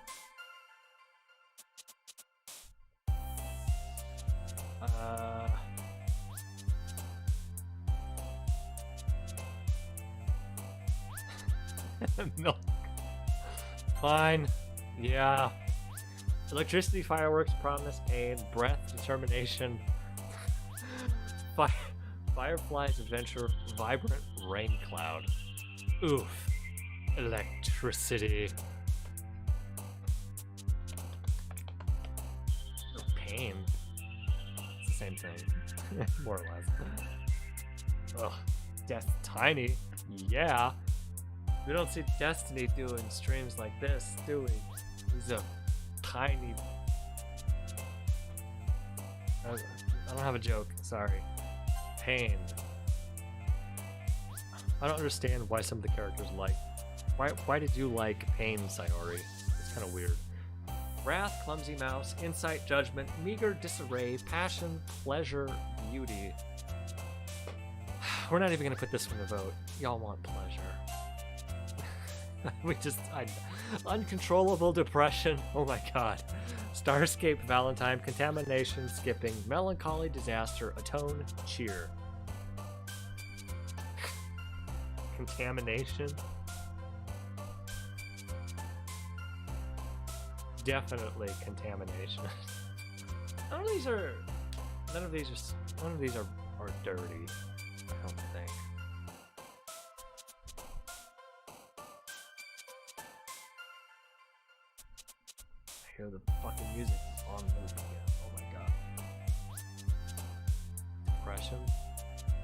A: Milk. Fine. Yeah. Electricity, fireworks, promise, pain, breath, determination. Fireflies, adventure, vibrant rain cloud. Oof. Electricity. Oh, pain. It's the same thing. More or less. Ugh. Death tiny. Yeah. We don't see Destiny doing streams like this, do we? He's a tiny... I don't have a joke, sorry. Pain. I don't understand why some of the characters like... Why did you like Pain, Sayori? It's kind of weird. Wrath, clumsy mouse, insight, judgment, meager disarray, passion, pleasure, beauty. We're not even gonna put this one to vote. Y'all want pleasure. Uncontrollable depression. Oh my god. Starscape, Valentine, contamination, skipping, melancholy, disaster, atone, cheer. Contamination. Definitely contamination. None of these are dirty, I don't think. I hear the fucking music on loop again. Oh my god. Depression,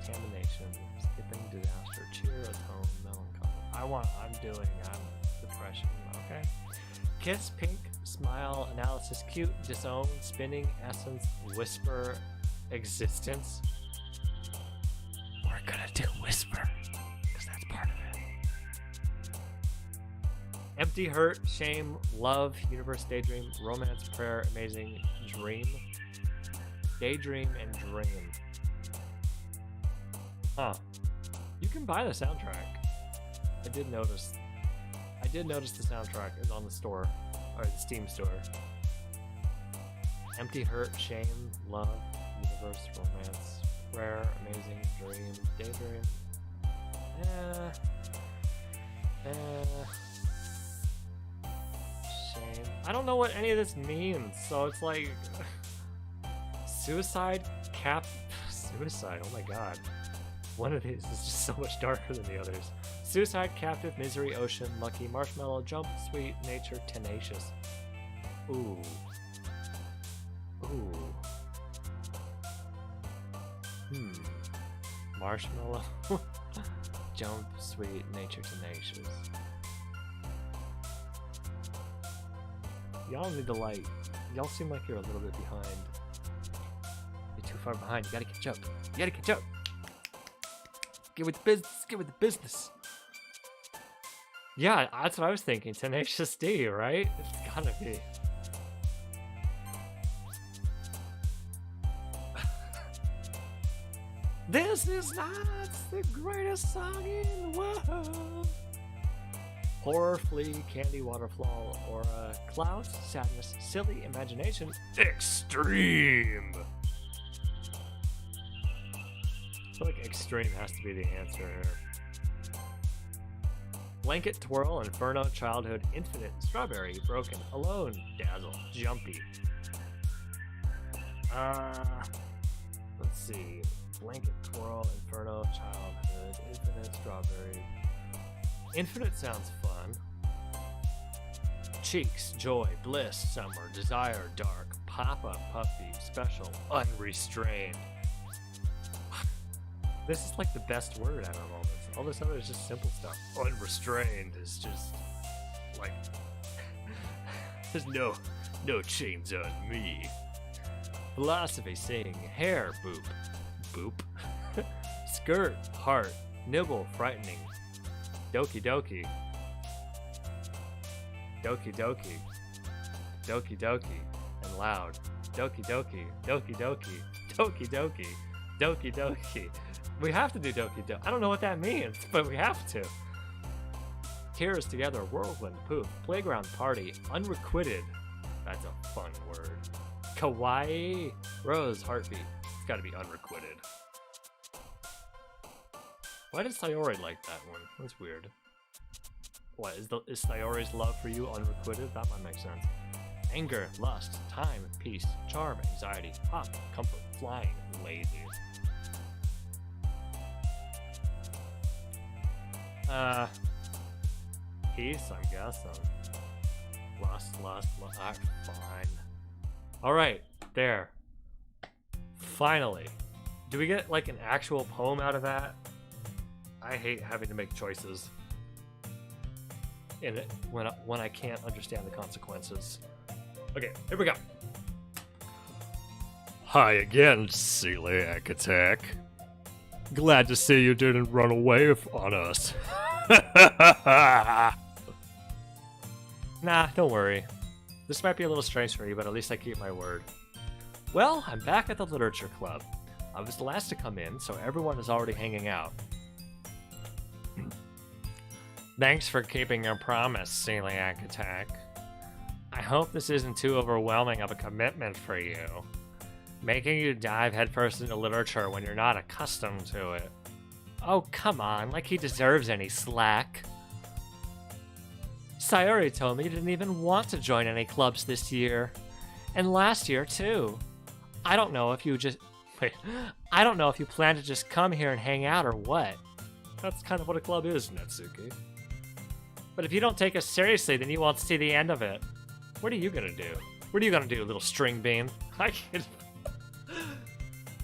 A: contamination, skipping, disaster, cheer, atone, melancholy. I'm depression, okay? Kiss, pink, smile, analysis, cute, disown, spinning, essence, whisper, existence. We're gonna do whisper, because that's part of it. Empty, hurt, shame, love, universe, daydream, romance, prayer, amazing, dream. Daydream and dream. Huh. You can buy the soundtrack. I did notice the soundtrack is on the store, or the Steam store. Empty, hurt, shame, love, universe, romance, prayer, amazing, dream, daydream. Shame. I don't know what any of this means, so it's like suicide, suicide. Oh my god. One of these is just so much darker than the others. Suicide, captive, misery, ocean, lucky, marshmallow, jump, sweet, nature, tenacious. Ooh. Ooh. Marshmallow. Jump, sweet, nature tenacious. Y'all need to like. Y'all seem like you're a little bit behind. You're too far behind. You gotta catch up. You gotta catch up. Get with the business. Get with the business. Yeah, that's what I was thinking. Tenacious D, right? It's gotta be. This is not the greatest song in the world. Horror, flea, candy, waterfall, aura, clouds, sadness, silly, imagination, extreme. I feel like extreme has to be the answer here. Blanket, twirl, inferno, childhood, infinite, strawberry, broken, alone, dazzle, jumpy. Let's see. Blanket, twirl, inferno, childhood, infinite, strawberry. Infinite sounds fun. Cheeks, joy, bliss, summer, desire, dark, papa, puppy, special, unrestrained. This is like the best word out of all this. All this other is just simple stuff. Unrestrained is just like there's no chains on me. Philosophy, sing, hair, boop, boop. Skirt, heart, nibble, frightening. Doki doki. Doki doki. Doki doki. And loud. Doki doki. Doki doki. Doki doki. Doki doki. We have to do doki doki. I don't know what that means, but we have to. Tears together, whirlwind, poof, playground party, unrequited. That's a fun word. Kawaii. Rose, heartbeat. It's gotta be unrequited. Why did Sayori like that one? That's weird. What, is Sayori's love for you unrequited? That might make sense. Anger, lust, time, peace, charm, anxiety, pop, comfort, flying, lazy. Peace, I'm guessing. Lust. Alright, fine. Alright, there. Finally. Do we get like an actual poem out of that? I hate having to make choices in it when I can't understand the consequences. Okay, here we go. Hi again, celiacattack. Glad to see you didn't run away on us. Nah, don't worry. This might be a little strange for you, but at least I keep my word. Well, I'm back at the literature club. I was the last to come in, so everyone is already hanging out. Thanks for keeping your promise, celiacattack. I hope this isn't too overwhelming of a commitment for you. Making you dive headfirst into literature when you're not accustomed to it. Oh, come on, like he deserves any slack. Sayori told me you didn't even want to join any clubs this year. And last year, too. I don't know if you plan to just come here and hang out or what. That's kind of what a club is, Natsuki. But if you don't take us seriously, then you won't see the end of it. What are you gonna do? What are you gonna do, little string bean? I can't...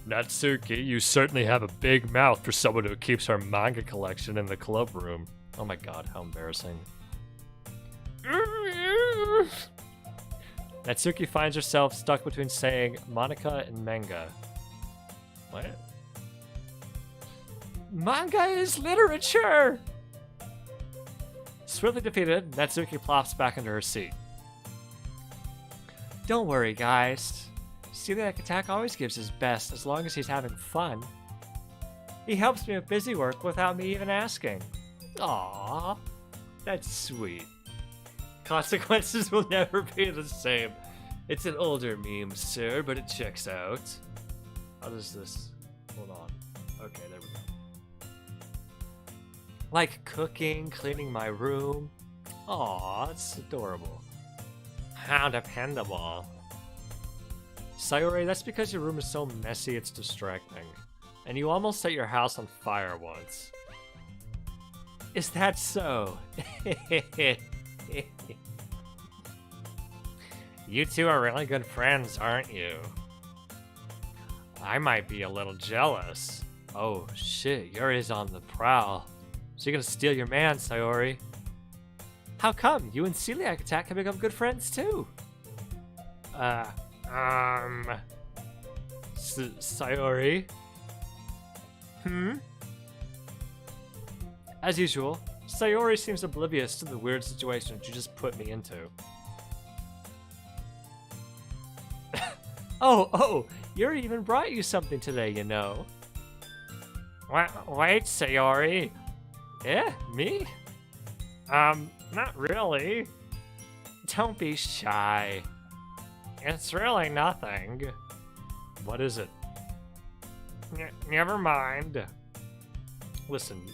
A: Natsuki, you certainly have a big mouth for someone who keeps her manga collection in the club room. Oh my god, how embarrassing. Natsuki finds herself stuck between saying Monica and manga. What? Manga is literature! Swiftly defeated, Natsuki plops back into her seat. Don't worry, guys. Celiacattack always gives his best as long as he's having fun. He helps me with busy work without me even asking. Aww, that's sweet. Consequences will never be the same. It's an older meme, sir, but it checks out. How does this... Hold on. Okay, there we go. Like cooking, cleaning my room. Aw, it's adorable. How dependable. Sayori, that's because your room is so messy it's distracting. And you almost set your house on fire once. Is that so? You two are really good friends, aren't you? I might be a little jealous. Oh shit, Yuri's on the prowl. Is she gonna steal your man, Sayori? How come? You and Celiacattack have become good friends too. Sayori? As usual, Sayori seems oblivious to the weird situation you just put me into. Oh, Yuri even brought you something today, you know. Wait, Sayori. Yeah, me? Not really. Don't be shy. It's really nothing. What is it? Never mind. Listen,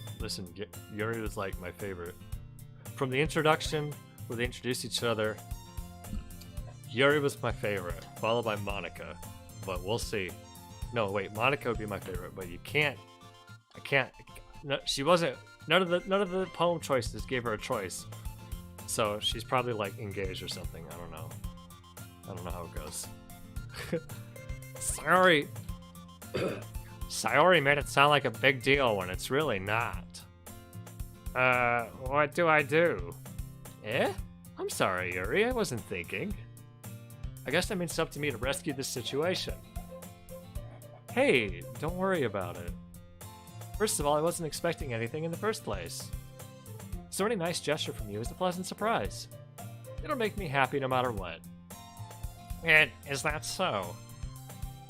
A: Yuri was like my favorite. From the introduction, where they introduced each other, Yuri was my favorite, followed by Monica. But we'll see. No, wait, Monica would be my favorite, but no, she wasn't, none of the poem choices gave her a choice. So she's probably like engaged or something, I don't know how it goes. Sayori made it sound like a big deal when it's really not. What do I do? Eh? I'm sorry, Yuri, I wasn't thinking. I guess that means it's up to me to rescue this situation. Hey, don't worry about it. First of all, I wasn't expecting anything in the first place. So any nice gesture from you is a pleasant surprise. It'll make me happy no matter what. And is that so?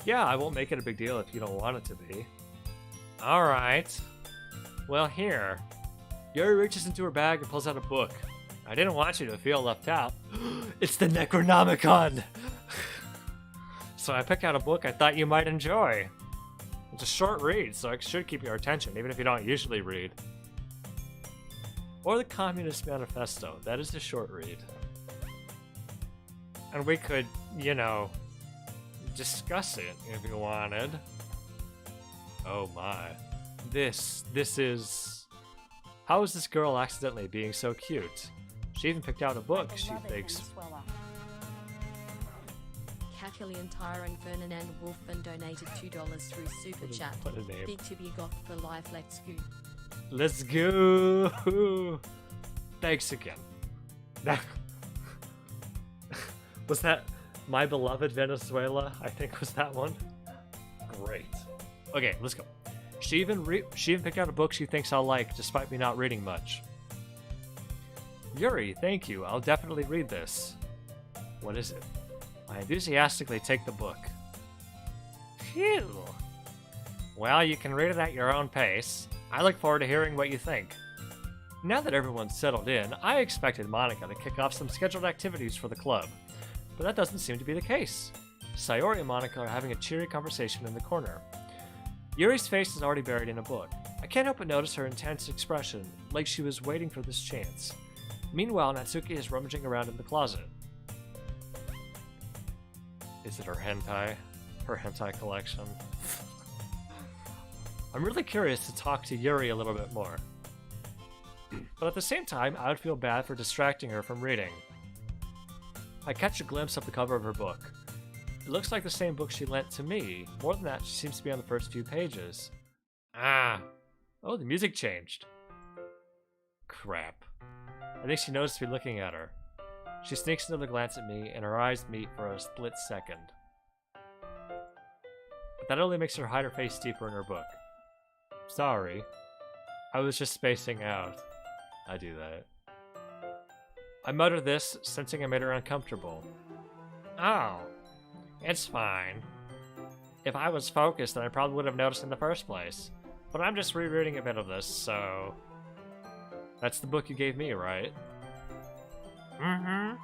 A: Yeah, I won't make it a big deal if you don't want it to be. Alright. Well, here. Yuri reaches into her bag and pulls out a book. I didn't want you to feel left out. It's the Necronomicon! So I picked out a book I thought you might enjoy. It's a short read, so it should keep your attention, even if you don't usually read. Or the Communist Manifesto. That is the short read. And we could, you know, discuss it if you wanted. Oh my. This is... How is this girl accidentally being so cute? She even picked out a book, she thinks.
D: Kakalian Tyrant Ferdinand Wolfman donated $2 through Super Chat.
A: What a name.
D: Big to be goth for life, let's go.
A: Let's go! Thanks again. Was that My Beloved Venezuela? I think was that one. Great. Okay, let's go. She even picked out a book she thinks I'll like, despite me not reading much. Yuri, thank you. I'll definitely read this. What is it? I enthusiastically take the book. Phew. Well, you can read it at your own pace. I look forward to hearing what you think. Now that everyone's settled in, I expected Monica to kick off some scheduled activities for the club. But that doesn't seem to be the case. Sayori and Monica are having a cheery conversation in the corner. Yuri's face is already buried in a book. I can't help but notice her intense expression, like she was waiting for this chance. Meanwhile, Natsuki is rummaging around in the closet. Is it her hentai? Her hentai collection? I'm really curious to talk to Yuri a little bit more. But at the same time, I would feel bad for distracting her from reading. I catch a glimpse of the cover of her book. It looks like the same book she lent to me. More than that, she seems to be on the first few pages. Ah. Oh, the music changed. Crap. I think she noticed me looking at her. She sneaks another glance at me, and her eyes meet for a split second. But that only makes her hide her face deeper in her book. Sorry. I was just spacing out. I do that. I mutter this, sensing I made her uncomfortable. Oh. It's fine. If I was focused, then I probably would have noticed in the first place. But I'm just rereading a bit of this, so... That's the book you gave me, right? Mm-hmm.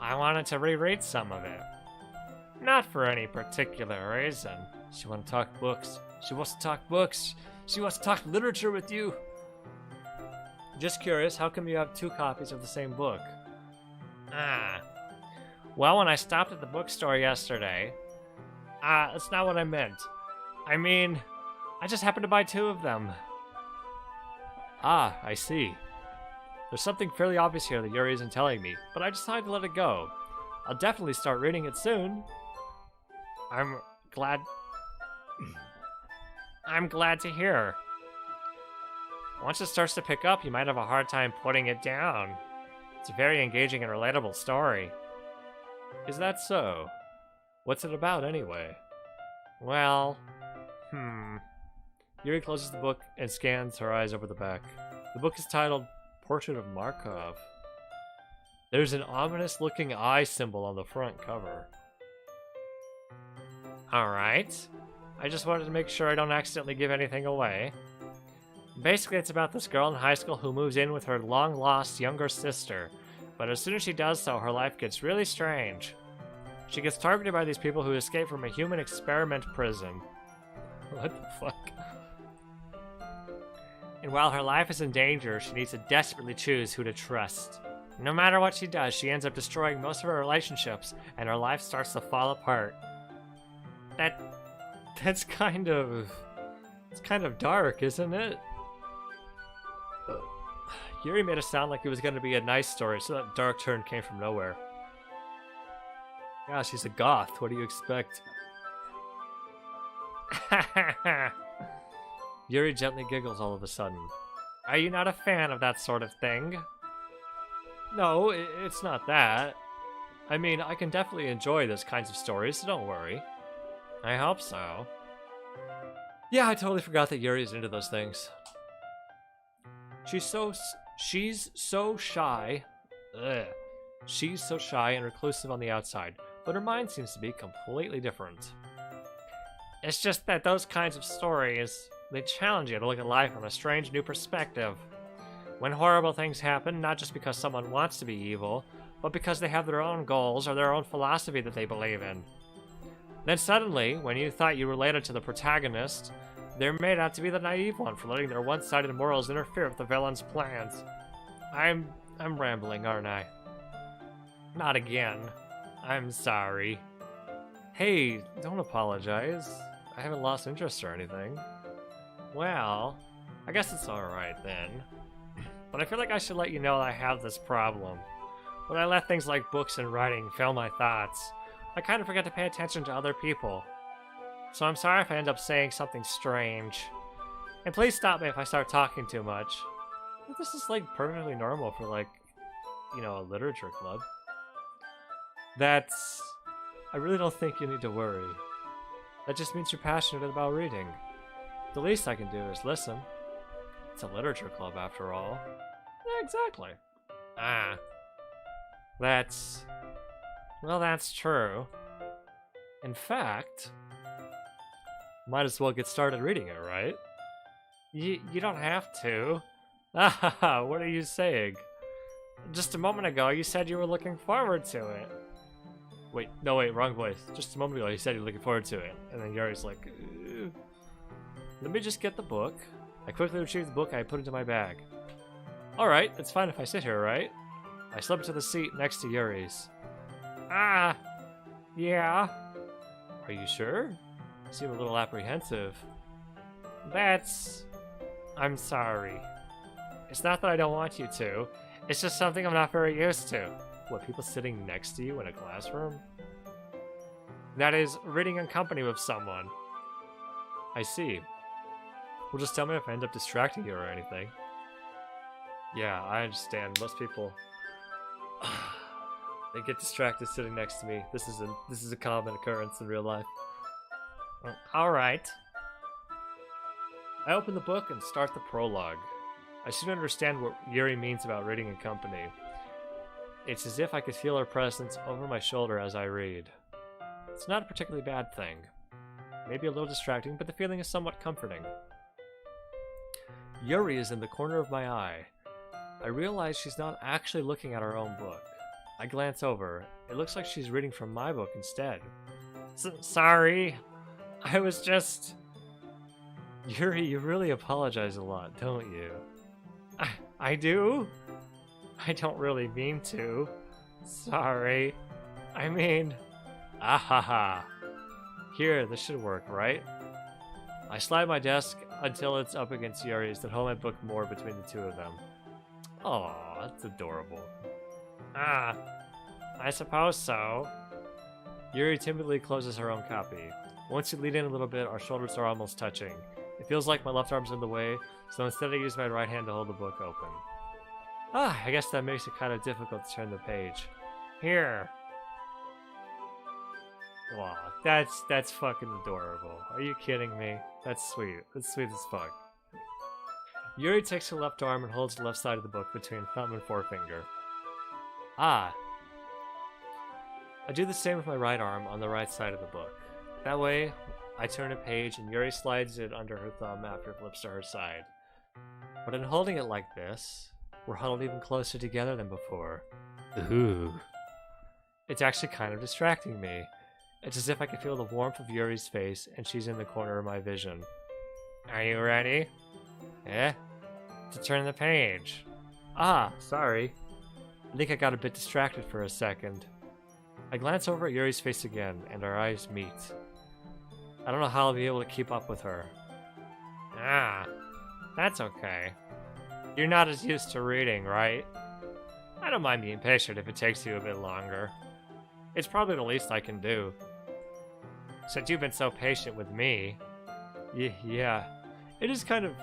A: I wanted to reread some of it. Not for any particular reason. She wants to talk books. She wants to talk books. She wants to talk literature with you. Just curious, how come you have 2 copies of the same book? Ah. Well, when I stopped at the bookstore yesterday... that's not what I meant. I mean, I just happened to buy 2 of them. Ah, I see. There's something fairly obvious here that Yuri isn't telling me, but I decided to let it go. I'll definitely start reading it soon. I'm glad... I'm glad to hear. Once it starts to pick up, you might have a hard time putting it down. It's a very engaging and relatable story. Is that so? What's it about, anyway? Well... Yuri closes the book and scans her eyes over the back. The book is titled Portrait of Markov. There's an ominous-looking eye symbol on the front cover. Alright. I just wanted to make sure I don't accidentally give anything away. Basically, it's about this girl in high school who moves in with her long-lost younger sister. But as soon as she does so, her life gets really strange. She gets targeted by these people who escape from a human experiment prison. What the fuck? And while her life is in danger, she needs to desperately choose who to trust. No matter what she does, she ends up destroying most of her relationships, and her life starts to fall apart. That's kind of... It's kind of dark, isn't it? Yuri made it sound like it was going to be a nice story, so that dark turn came from nowhere. Gosh, he's a goth. What do you expect? Yuri gently giggles all of a sudden. Are you not a fan of that sort of thing? No, it's not that. I mean, I can definitely enjoy those kinds of stories, so don't worry. I hope so. Yeah, I totally forgot that Yuri is into those things. She's so shy. Ugh. She's so shy and reclusive on the outside, but her mind seems to be completely different. It's just that those kinds of stories, they challenge you to look at life from a strange new perspective. When horrible things happen, not just because someone wants to be evil, but because they have their own goals or their own philosophy that they believe in. Then suddenly, when you thought you related to the protagonist, they're made out to be the naive one for letting their one-sided morals interfere with the villain's plans. I'm rambling, aren't I? Not again. I'm sorry. Hey, don't apologize. I haven't lost interest or anything. Well, I guess it's alright then. But I feel like I should let you know that I have this problem. When I let things like books and writing fill my thoughts, I kind of forget to pay attention to other people. So I'm sorry if I end up saying something strange. And please stop me if I start talking too much. This is like perfectly normal for like, you know, a literature club. I really don't think you need to worry. That just means you're passionate about reading. The least I can do is listen. It's a literature club after all. Yeah, exactly. Well, that's true. In fact, might as well get started reading it, right? You don't have to. What are you saying? Just a moment ago, you said you were looking forward to it. Wait, wrong voice. Just a moment ago, you said you were looking forward to it. And then Yuri's like, let me just get the book. I quickly retrieved the book and I put it into my bag. Alright, it's fine if I sit here, right? I slip into the seat next to Yuri's. Yeah. Are you sure? You seem a little apprehensive. I'm sorry. It's not that I don't want you to. It's just something I'm not very used to. What, people sitting next to you in a classroom? That is, reading in company with someone. I see. Well, just tell me if I end up distracting you or anything. Yeah, I understand. Most people... they get distracted sitting next to me. This is a common occurrence in real life. Alright. I open the book and start the prologue. I soon understand what Yuri means about reading in company. It's as if I could feel her presence over my shoulder as I read. It's not a particularly bad thing. Maybe a little distracting, but the feeling is somewhat comforting. Yuri is in the corner of my eye. I realize she's not actually looking at her own book. I glance over. It looks like she's reading from my book instead. Sorry. I was just... Yuri, you really apologize a lot, don't you? I do? I don't really mean to. Sorry. I mean... Ahaha. Here, this should work, right? I slide my desk until it's up against Yuri's, then hold my book more between the two of them. Aw, that's adorable. I suppose so. Yuri timidly closes her own copy. Once you lean in a little bit, our shoulders are almost touching. It feels like my left arm's in the way, so instead I use my right hand to hold the book open. I guess that makes it kind of difficult to turn the page. Here. Wow, that's fucking adorable. Are you kidding me? That's sweet. That's sweet as fuck. Yuri takes her left arm and holds the left side of the book between thumb and forefinger. I do the same with my right arm on the right side of the book. That way, I turn a page and Yuri slides it under her thumb after it flips to her side. But in holding it like this, we're huddled even closer together than before. Ooh. It's actually kind of distracting me. It's as if I can feel the warmth of Yuri's face and she's in the corner of my vision. Are you ready? To turn the page. Sorry. I think I got a bit distracted for a second. I glance over at Yuri's face again, and our eyes meet. I don't know how I'll be able to keep up with her. That's okay. You're not as used to reading, right? I don't mind being patient if it takes you a bit longer. It's probably the least I can do. Since you've been so patient with me. Yeah. It is kind of...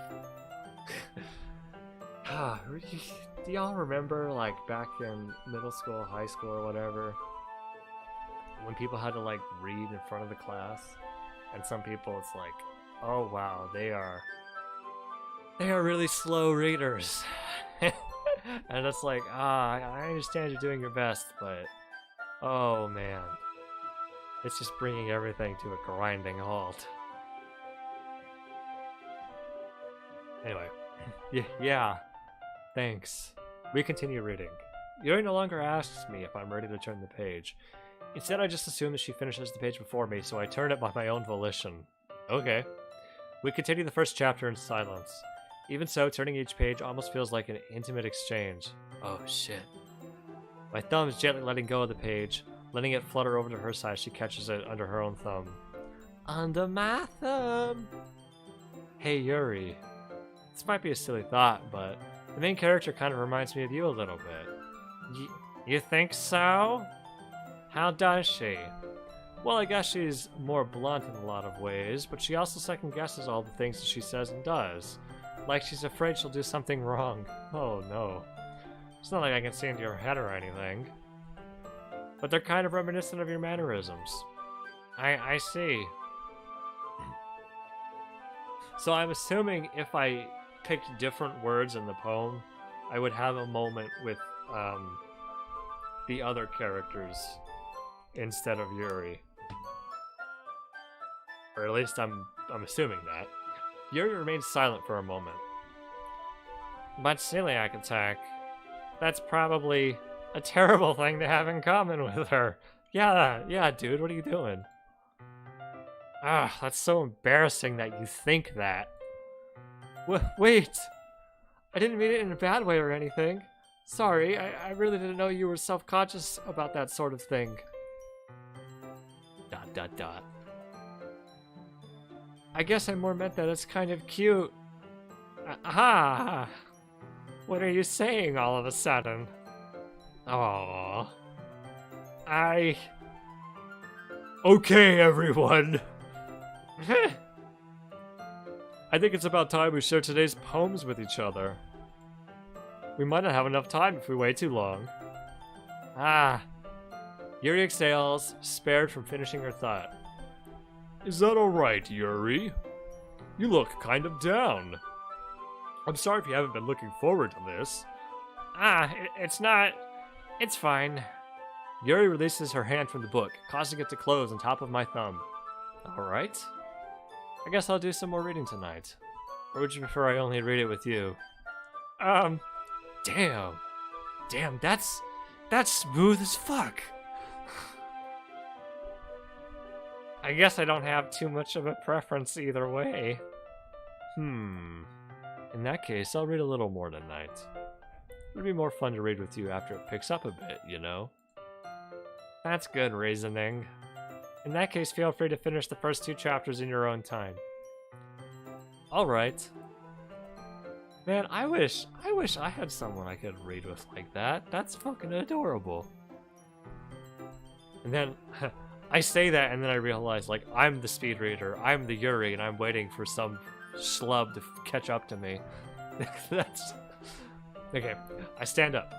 A: Do y'all remember, like, back in middle school, high school, or whatever, when people had to, like, read in front of the class? And some people, it's like, oh wow, they are really slow readers. And it's like, I understand you're doing your best, but oh man, it's just bringing everything to a grinding halt. Anyway, yeah, thanks. We continue reading. Yuri no longer asks me if I'm ready to turn the page. Instead, I just assume that she finishes the page before me, so I turn it by my own volition. Okay. We continue the first chapter in silence. Even so, turning each page almost feels like an intimate exchange. Oh shit. My thumb is gently letting go of the page, letting it flutter over to her side as she catches it under her own thumb. Under my thumb! Hey Yuri. This might be a silly thought, but the main character kind of reminds me of you a little bit. You think so? How does she? Well, I guess she's more blunt in a lot of ways, but she also second-guesses all the things that she says and does. Like she's afraid she'll do something wrong. Oh no. It's not like I can see into your head or anything. But they're kind of reminiscent of your mannerisms. I see. So I'm assuming if I picked different words in the poem, I would have a moment with the other characters instead of Yuri. Or at least I'm assuming that. Yuri remains silent for a moment. But celiacattack, that's probably a terrible thing to have in common with her. Yeah, dude, what are you doing? That's so embarrassing that you think that. Wait! I didn't mean it in a bad way or anything. Sorry, I really didn't know you were self-conscious about that sort of thing. ... I guess I more meant that it's kind of cute. What are you saying all of a sudden? Aww. Okay, everyone. I think it's about time we share today's poems with each other. We might not have enough time if we wait too long. Yuri exhales, spared from finishing her thought. Is that alright, Yuri? You look kind of down. I'm sorry if you haven't been looking forward to this. It's not. It's fine. Yuri releases her hand from the book, causing it to close on top of my thumb. Alright. I guess I'll do some more reading tonight. Or would you prefer I only read it with you? Damn. Damn, that's smooth as fuck. I guess I don't have too much of a preference either way. In that case, I'll read a little more tonight. It'll be more fun to read with you after it picks up a bit, you know? That's good reasoning. In that case, feel free to finish the first 2 chapters in your own time. Alright. Man, I wish I had someone I could read with like that. That's fucking adorable. And then I say that, and then I realize, like, I'm the speed reader, I'm the Yuri, and I'm waiting for some schlub to catch up to me. That's... Okay, I stand up.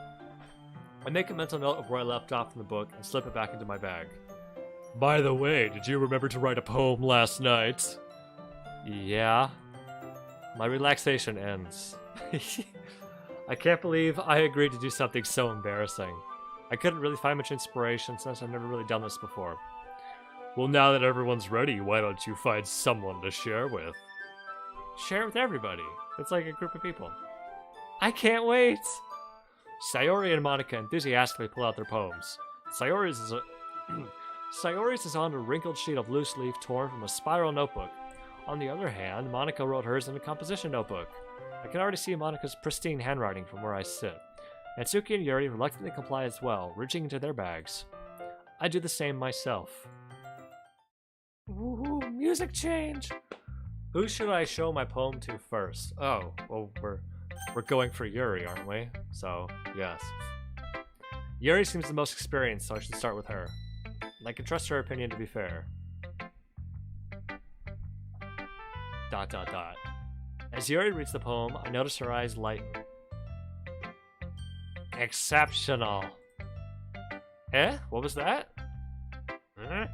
A: I make a mental note of where I left off in the book and slip it back into my bag. By the way, did you remember to write a poem last night? Yeah. My relaxation ends. I can't believe I agreed to do something so embarrassing. I couldn't really find much inspiration since I've never really done this before. Well, now that everyone's ready, why don't you find someone to share with? Share with everybody. It's like a group of people. I can't wait! Sayori and Monica enthusiastically pull out their poems. Sayori's is on a wrinkled sheet of loose leaf torn from a spiral notebook. On the other hand, Monica wrote hers in a composition notebook. I can already see Monica's pristine handwriting from where I sit. Natsuki and Yuri reluctantly comply as well, reaching into their bags. I do the same myself. Woohoo, music change! Who should I show my poem to first? Oh, well, we're going for Yuri, aren't we? So, yes. Yuri seems the most experienced, so I should start with her. And I can trust her opinion to be fair. ... As Yuri reads the poem, I notice her eyes lighten. Exceptional. Eh? What was that? Huh?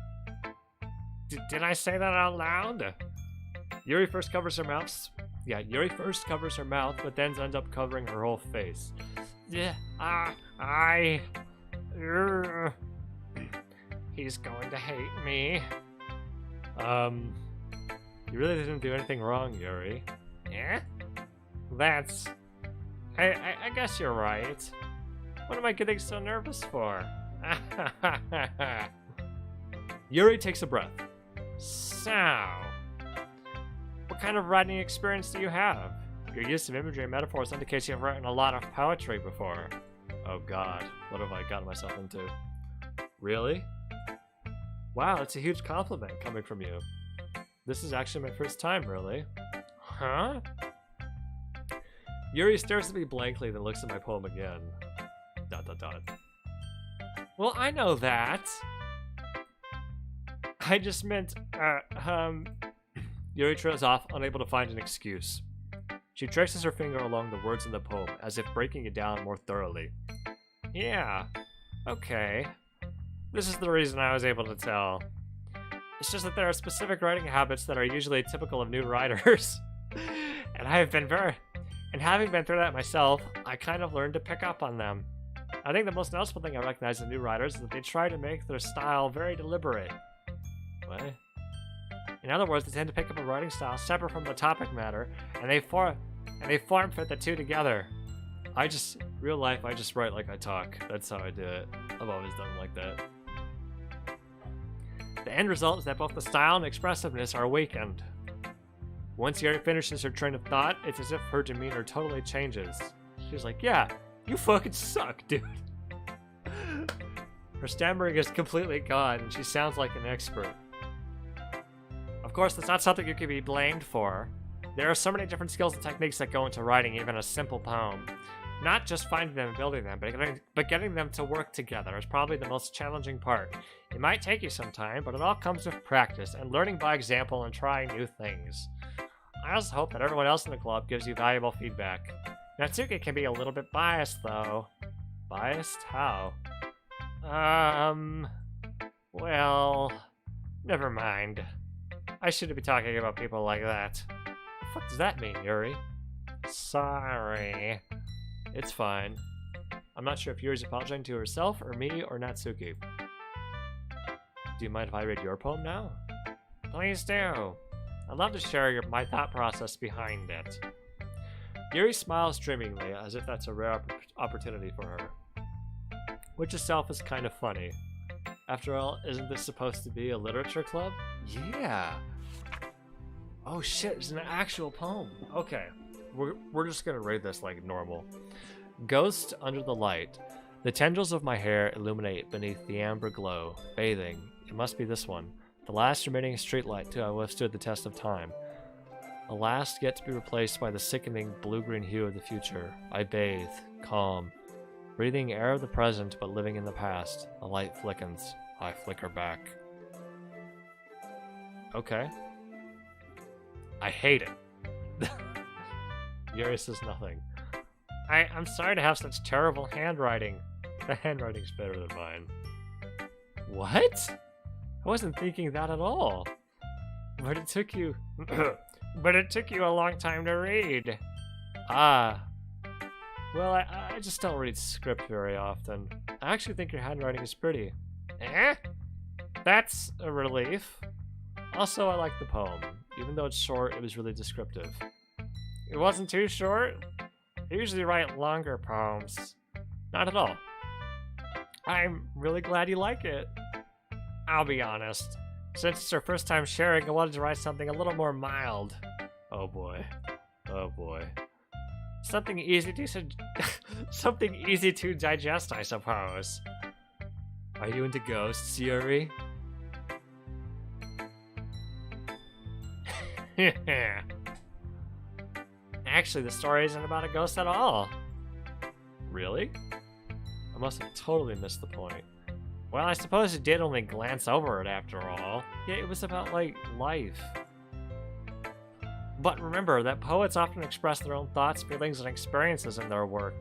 A: Did I say that out loud? Yuri first covers her mouth. Yeah, Yuri first covers her mouth, but then ends up covering her whole face. Yeah, he's going to hate me. You really didn't do anything wrong, Yuri. Yeah? That's... I guess you're right. What am I getting so nervous for? Yuri takes a breath. So... what kind of writing experience do you have? Your use of imagery and metaphors indicates you've written a lot of poetry before. Oh god, what have I gotten myself into? Really? Wow, that's a huge compliment coming from you. This is actually my first time, really. Huh? Yuri stares at me blankly, then looks at my poem again. ... Well, I know that. I just meant, Yuri trails off, unable to find an excuse. She traces her finger along the words in the poem, as if breaking it down more thoroughly. Yeah, okay. This is the reason I was able to tell. It's just that there are specific writing habits that are usually typical of new writers. And having been through that myself, I kind of learned to pick up on them. I think the most noticeable thing I recognize in new writers is that they try to make their style very deliberate. What? In other words, they tend to pick up a writing style separate from the topic matter, and they form fit the two together. Real life, I just write like I talk. That's how I do it. I've always done it like that. The end result is that both the style and expressiveness are weakened. Once Yuri finishes her train of thought, it's as if her demeanor totally changes. She's like, yeah, you fucking suck, dude. Her stammering is completely gone, and she sounds like an expert. Of course, that's not something you can be blamed for. There are so many different skills and techniques that go into writing even a simple poem. Not just finding them and building them, but getting them to work together is probably the most challenging part. It might take you some time, but it all comes with practice and learning by example and trying new things. I also hope that everyone else in the club gives you valuable feedback. Natsuki can be a little bit biased, though. Biased? How? Well... never mind. I shouldn't be talking about people like that. What the fuck does that mean, Yuri? Sorry. It's fine. I'm not sure if Yuri's apologizing to herself, or me, or Natsuki. Do you mind if I read your poem now? Please do. I'd love to share my thought process behind it. Yuri smiles dreamingly, as if that's a rare opportunity for her. Which itself is kind of funny. After all, isn't this supposed to be a literature club? Yeah! Oh shit, it's an actual poem. Okay, we're just gonna read this like normal. Ghost under the light. The tendrils of my hair illuminate beneath the amber glow. Bathing. It must be this one. The last remaining streetlight to have withstood the test of time. The last yet to be replaced by the sickening blue-green hue of the future. I bathe. Calm. Breathing air of the present, but living in the past. The light flickens. I flicker back. Okay. I hate it. Yuri says nothing. I'm sorry to have such terrible handwriting. The handwriting's better than mine. What? I wasn't thinking that at all. But it took you... but it took you a long time to read. Ah. Well, I just don't read script very often. I actually think your handwriting is pretty. Eh? That's a relief. Also, I like the poem. Even though it's short, it was really descriptive. It wasn't too short? I usually write longer poems. Not at all. I'm really glad you like it. I'll be honest. Since it's our first time sharing, I wanted to write something a little more mild. Oh boy. Oh boy. Something easy to something easy to digest, I suppose. Are you into ghosts, Yuri? Actually, the story isn't about a ghost at all. Really? I must have totally missed the point. Well, I suppose you did only glance over it after all. Yeah, it was about, like, life. But remember that poets often express their own thoughts, feelings, and experiences in their work.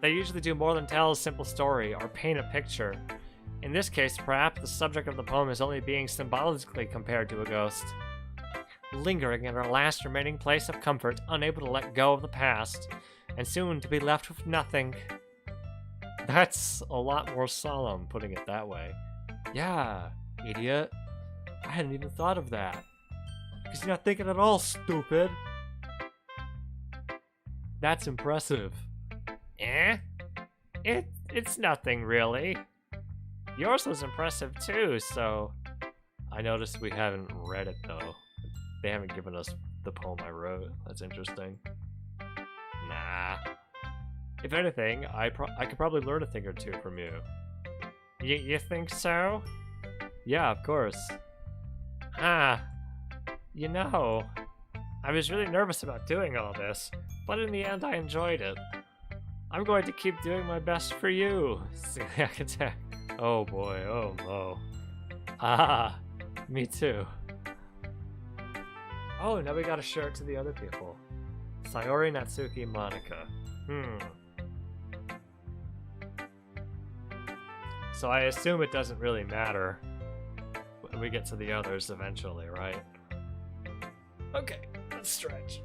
A: They usually do more than tell a simple story or paint a picture. In this case, perhaps the subject of the poem is only being symbolically compared to a ghost. Lingering in our last remaining place of comfort, unable to let go of the past, and soon to be left with nothing. That's a lot more solemn, putting it that way. Yeah, idiot. I hadn't even thought of that. Because you're not thinking at all, stupid. That's impressive. Eh? It's nothing, really. Yours was impressive, too, so... I noticed we haven't read it, though. They haven't given us the poem I wrote. That's interesting. Nah. If anything, I could probably learn a thing or two from you. You think so? Yeah, of course. Ah. You know, I was really nervous about doing all this, but in the end I enjoyed it. I'm going to keep doing my best for you, celiacattack. Oh boy, oh no. Ah, me too. Oh, now we gotta share it to the other people. Sayori, Natsuki, Monika. So I assume it doesn't really matter when we get to the others eventually, right? Okay, let's stretch.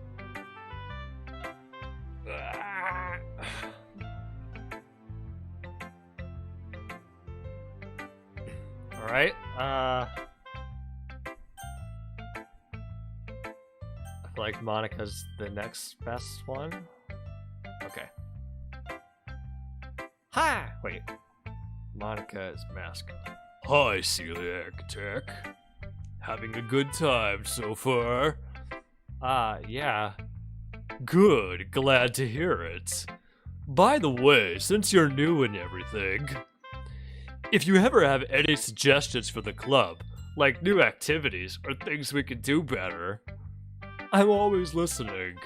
A: Alright, I feel like Monica's the next best one. Okay. Hi! Wait. Monica is masculine. Hi, celiacattack. Having a good time so far? Yeah. Good, glad to hear it. By the way, since you're new and everything, if you ever have any suggestions for the club, like new activities or things we could do better, I'm always listening.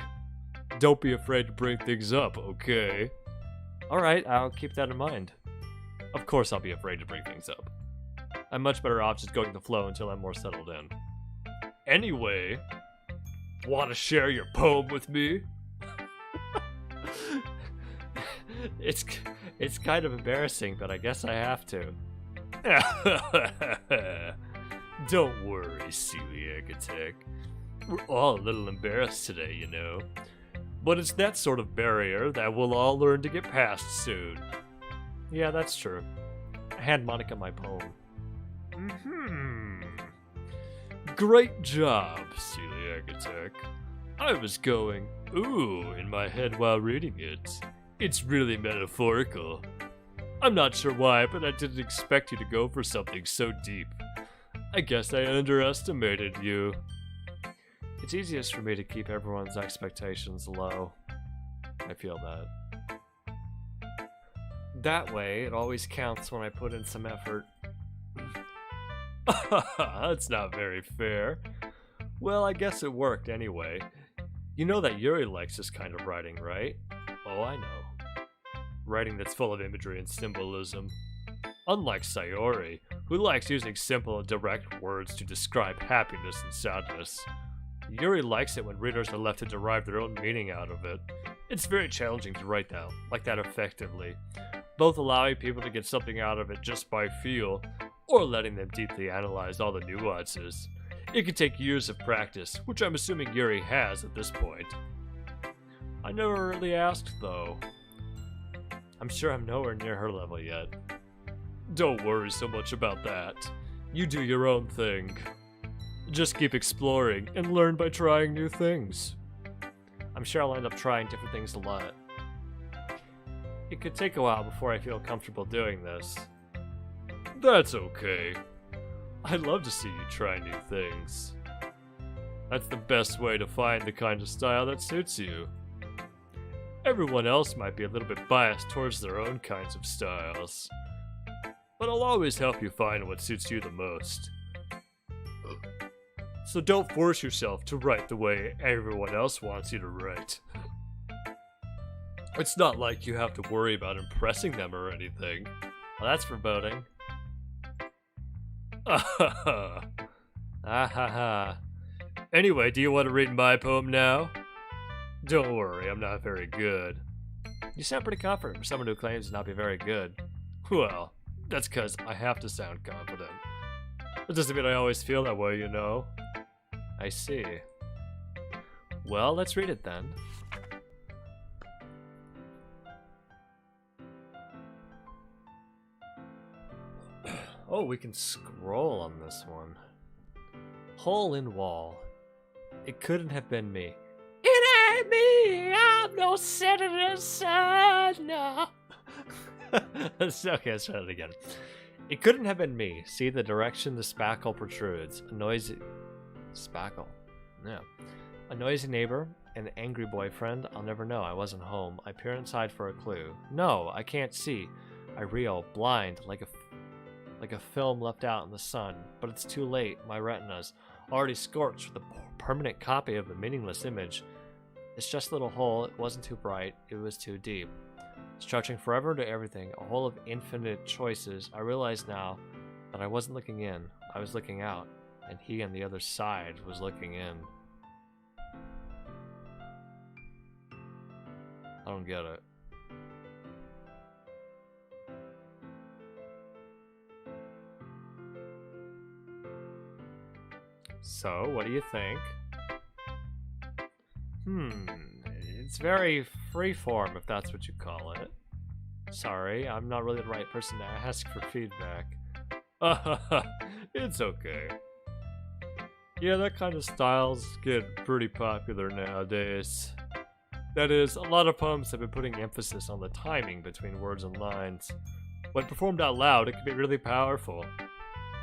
A: Don't be afraid to bring things up, okay? Alright, I'll keep that in mind. Of course I'll be afraid to bring things up. I'm much better off just going with the flow until I'm more settled in. Anyway, want to share your poem with me? It's kind of embarrassing, but I guess I have to. Don't worry, celiacattack. We're all a little embarrassed today, you know. But it's that sort of barrier that we'll all learn to get past soon. Yeah, that's true. I hand Monica my poem. Great job, celiacattack. I was going, ooh, in my head while reading it. It's really metaphorical. I'm not sure why, but I didn't expect you to go for something so deep. I guess I underestimated you. It's easiest for me to keep everyone's expectations low. I feel that. That way, it always counts when I put in some effort. That's not very fair. Well, I guess it worked anyway. You know that Yuri likes this kind of writing, right? Oh, I know. Writing that's full of imagery and symbolism. Unlike Sayori, who likes using simple and direct words to describe happiness and sadness, Yuri likes it when readers are left to derive their own meaning out of it. It's very challenging to write that like that effectively, both allowing people to get something out of it just by feel, or letting them deeply analyze all the nuances. It can take years of practice, which I'm assuming Yuri has at this point. I never really asked, though. I'm sure I'm nowhere near her level yet. Don't worry so much about that. You do your own thing. Just keep exploring and learn by trying new things. I'm sure I'll end up trying different things a lot. It could take a while before I feel comfortable doing this. That's okay. I'd love to see you try new things. That's the best way to find the kind of style that suits you. Everyone else might be a little bit biased towards their own kinds of styles, but I'll always help you find what suits you the most. So don't force yourself to write the way everyone else wants you to write. It's not like you have to worry about impressing them or anything. Well, that's foreboding. Ahaha. Anyway, do you want to read my poem now? Don't worry, I'm not very good. You sound pretty confident for someone who claims to not be very good. Well, that's because I have to sound confident. That doesn't mean I always feel that way, you know. I see. Well, let's read it then. Oh, we can scroll on this one. Hole in wall. It couldn't have been me. It ain't me! I'm no senator's son! No! Okay, let's try it again. It couldn't have been me. See the direction the spackle protrudes. A noisy... Spackle. Yeah. A noisy neighbor, an angry boyfriend. I'll never know. I wasn't home. I peer inside for a clue. No, I can't see. I reel, blind, like a film left out in the sun. But it's too late. My retina's already scorched with a permanent copy of a meaningless image. It's just a little hole. It wasn't too bright. It was too deep. Stretching forever to everything, a hole of infinite choices. I realize now that I wasn't looking in. I was looking out. And he on the other side was looking in. I don't get it. So, what do you think? It's very freeform, if that's what you call it. Sorry, I'm not really the right person to ask for feedback. It's okay. Yeah, that kind of styles get pretty popular nowadays. That is, a lot of poems have been putting emphasis on the timing between words and lines. When performed out loud, it can be really powerful.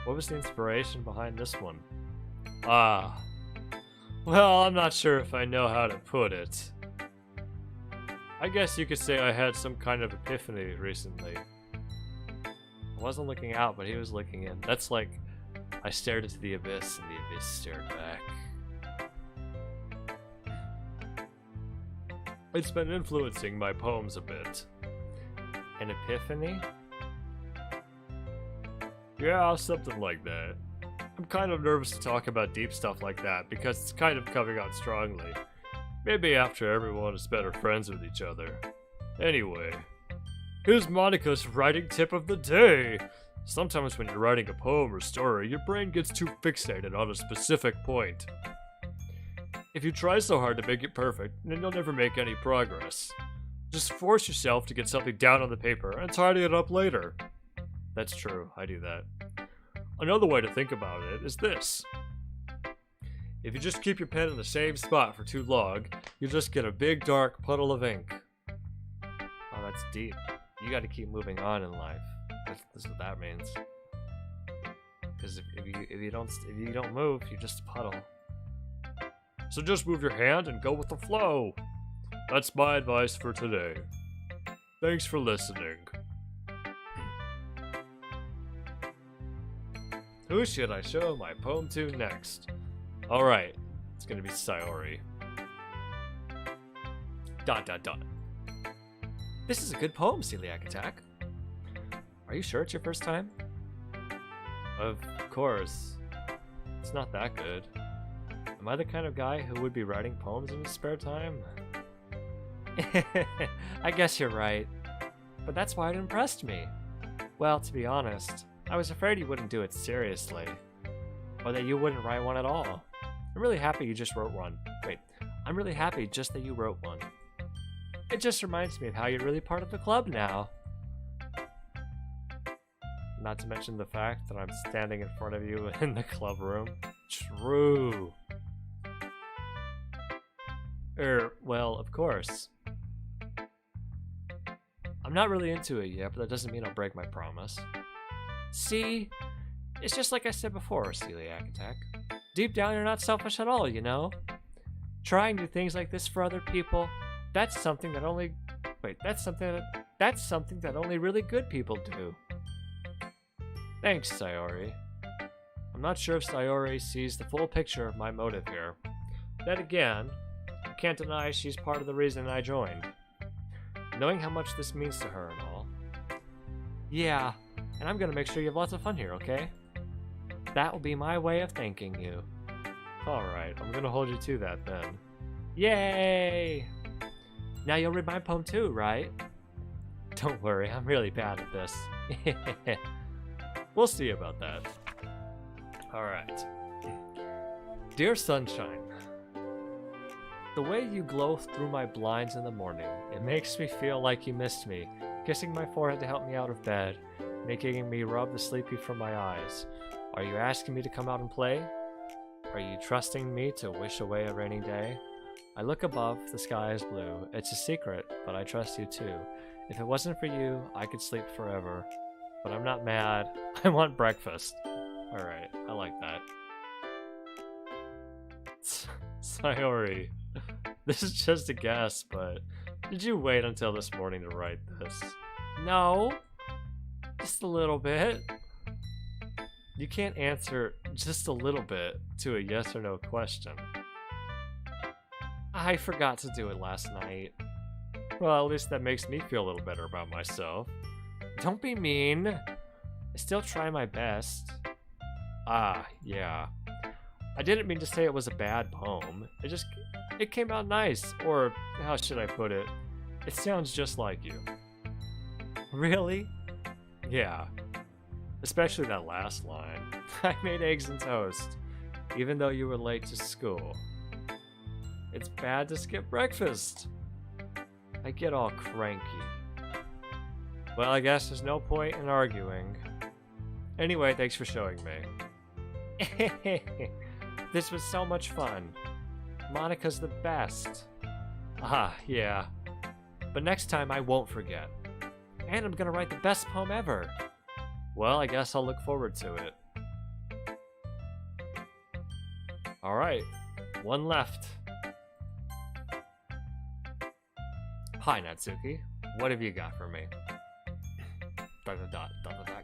A: What was the inspiration behind this one? Ah. Well, I'm not sure if I know how to put it. I guess you could say I had some kind of epiphany recently. I wasn't looking out, but he was looking in. That's like, I stared into the abyss, and the abyss stared back. It's been influencing my poems a bit. An epiphany? Yeah, something like that. I'm kind of nervous to talk about deep stuff like that, because it's kind of coming out strongly. Maybe after everyone is better friends with each other. Anyway, here's Monica's writing tip of the day! Sometimes when you're writing a poem or story, your brain gets too fixated on a specific point. If you try so hard to make it perfect, then you'll never make any progress. Just force yourself to get something down on the paper and tidy it up later. That's true, I do that. Another way to think about it is this. If you just keep your pen in the same spot for too long, you'll just get a big dark puddle of ink. Oh, that's deep. You gotta keep moving on in life. That's what that means. Because if you don't move, you're just a puddle. So just move your hand and go with the flow. That's my advice for today. Thanks for listening. Who should I show my poem to next? Alright, it's gonna be Sayori. ... This is a good poem, Celiacattack. Are you sure it's your first time? Of course. It's not that good. Am I the kind of guy who would be writing poems in his spare time? I guess you're right. But that's why it impressed me. Well, to be honest, I was afraid you wouldn't do it seriously. Or that you wouldn't write one at all. I'm really happy you just wrote one. Wait, I'm really happy just that you wrote one. It just reminds me of how you're really part of the club now. Not to mention the fact that I'm standing in front of you in the club room. True. Well, of course. I'm not really into it yet, but that doesn't mean I'll break my promise. See? It's just like I said before, celiacattack. Deep down, you're not selfish at all, you know? Trying new things like this for other people, that's something that only... Wait, that's something that only really good people do. Thanks, Sayori. I'm not sure if Sayori sees the full picture of my motive here. Then again, I can't deny she's part of the reason I joined. Knowing how much this means to her and all. Yeah, and I'm gonna make sure you have lots of fun here, okay? That will be my way of thanking you. Alright, I'm gonna hold you to that then. Yay! Now you'll read my poem too, right? Don't worry, I'm really bad at this. We'll see about that. Alright. Dear Sunshine, the way you glow through my blinds in the morning, it makes me feel like you missed me, kissing my forehead to help me out of bed, making me rub the sleepy from my eyes. Are you asking me to come out and play? Are you trusting me to wish away a rainy day? I look above, the sky is blue. It's a secret, but I trust you too. If it wasn't for you, I could sleep forever. But I'm not mad. I want breakfast. Alright, I like that. Sayori, this is just a guess, but did you wait until this morning to write this? No. Just a little bit. You can't answer just a little bit to a yes or no question. I forgot to do it last night. Well, at least that makes me feel a little better about myself. Don't be mean. I still try my best. Ah, yeah. I didn't mean to say it was a bad poem. It came out nice, or how should I put it? It sounds just like you. Really? Yeah. Especially that last line. I made eggs and toast, even though you were late to school. It's bad to skip breakfast. I get all cranky. Well, I guess there's no point in arguing. Anyway, thanks for showing me. This was so much fun. Monica's the best. Ah, yeah. But next time I won't forget. And I'm gonna write the best poem ever. Well, I guess I'll look forward to it. Alright, one left. Hi, Natsuki. What have you got for me? ...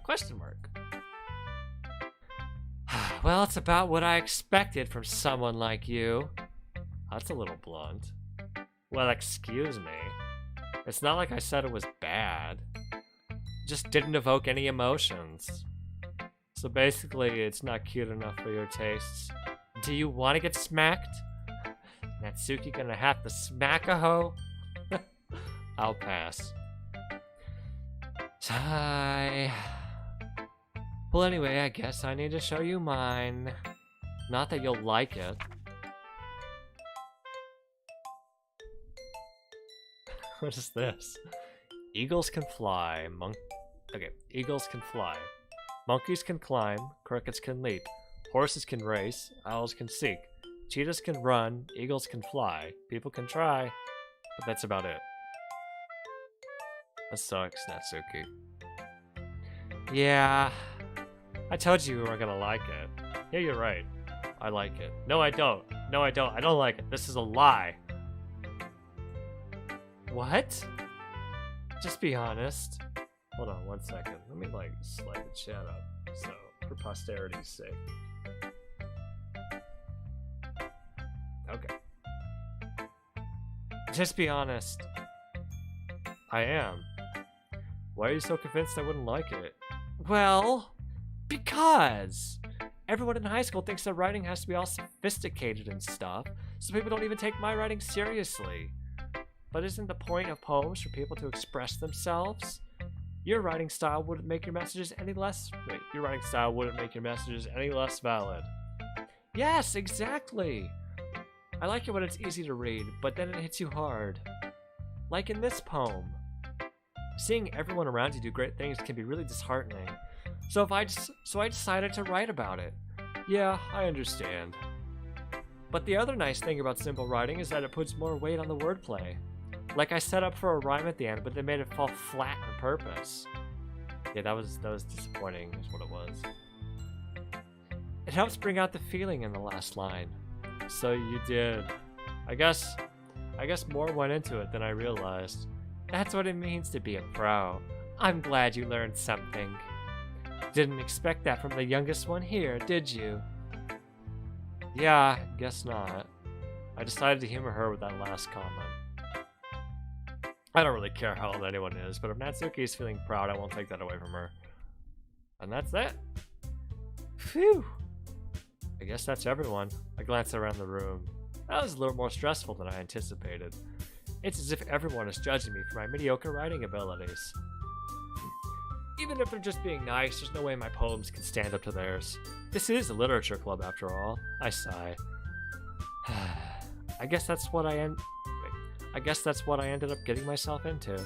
A: question mark. Well, it's about what I expected from someone like you. That's a little blunt. Well, excuse me. It's not like I said it was bad. It just didn't evoke any emotions. So basically, it's not cute enough for your tastes. Do you want to get smacked? Natsuki gonna have to smack a hoe? I'll pass. Sigh. Well, anyway, I guess I need to show you mine. Not that you'll like it. What is this? Eagles can fly. Eagles can fly. Monkeys can climb. Crickets can leap. Horses can race. Owls can seek. Cheetahs can run. Eagles can fly. People can try. But that's about it. That sucks, Natsuki. Yeah. I told you we weren't gonna like it. Yeah, you're right. I like it. No, I don't. No, I don't. I don't like it. This is a lie. What? Just be honest. Hold on 1 second. Let me, slide the chat up. So, for posterity's sake. Okay. Just be honest. I am. Why are you so convinced I wouldn't like it? Well, because everyone in high school thinks that writing has to be all sophisticated and stuff, so people don't even take my writing seriously. But isn't the point of poems for people to express themselves? Your writing style wouldn't make your messages any less... Wait, your writing style wouldn't make your messages any less valid. Yes, exactly! I like it when it's easy to read, but then it hits you hard. Like in this poem. Seeing everyone around you do great things can be really disheartening. So I decided to write about it. Yeah, I understand. But the other nice thing about simple writing is that it puts more weight on the wordplay. Like I set up for a rhyme at the end, but they made it fall flat on purpose. Yeah, that was disappointing, is what it was. It helps bring out the feeling in the last line. So you did. I guess more went into it than I realized. That's what it means to be a pro. I'm glad you learned something. Didn't expect that from the youngest one here, did you? Yeah, guess not. I decided to humor her with that last comment. I don't really care how old anyone is, but if Natsuki is feeling proud, I won't take that away from her. And that's it. Phew. I guess that's everyone. I glanced around the room. That was a little more stressful than I anticipated. It's as if everyone is judging me for my mediocre writing abilities. Even if they're just being nice, there's no way my poems can stand up to theirs. This is a literature club after all. I sigh. I guess that's what I ended up getting myself into.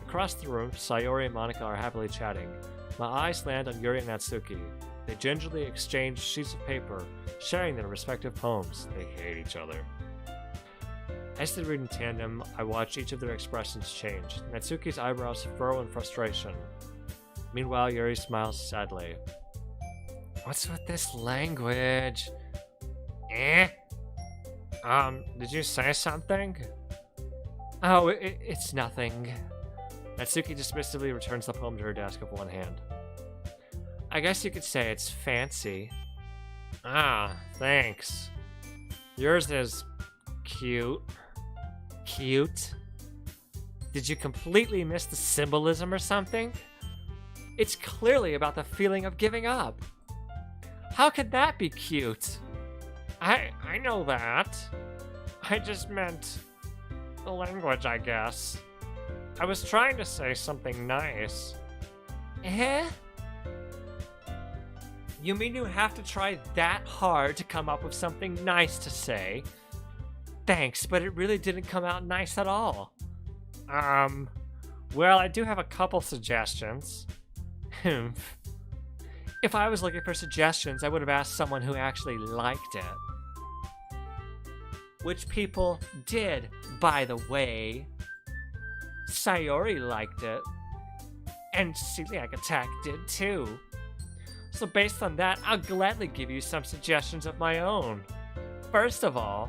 A: Across the room, Sayori and Monika are happily chatting. My eyes land on Yuri and Natsuki. They gingerly exchange sheets of paper, sharing their respective poems. They hate each other. As they read in tandem, I watch each of their expressions change. Natsuki's eyebrows furrow in frustration. Meanwhile, Yuri smiles sadly. What's with this language? Did you say something? Oh, it's nothing. Natsuki dismissively returns the poem to her desk with one hand. I guess you could say it's fancy. Ah, thanks. Yours is cute. Cute? Did you completely miss the symbolism or something? It's clearly about the feeling of giving up. How could that be cute? I know that. I just meant the language, I guess. I was trying to say something nice. Eh? You mean you have to try that hard to come up with something nice to say? Thanks, but it really didn't come out nice at all. Well, I do have a couple suggestions. If I was looking for suggestions, I would have asked someone who actually liked it. Which people did, by the way. Sayori liked it. And Celiacattack did too. So based on that, I'll gladly give you some suggestions of my own. First of all,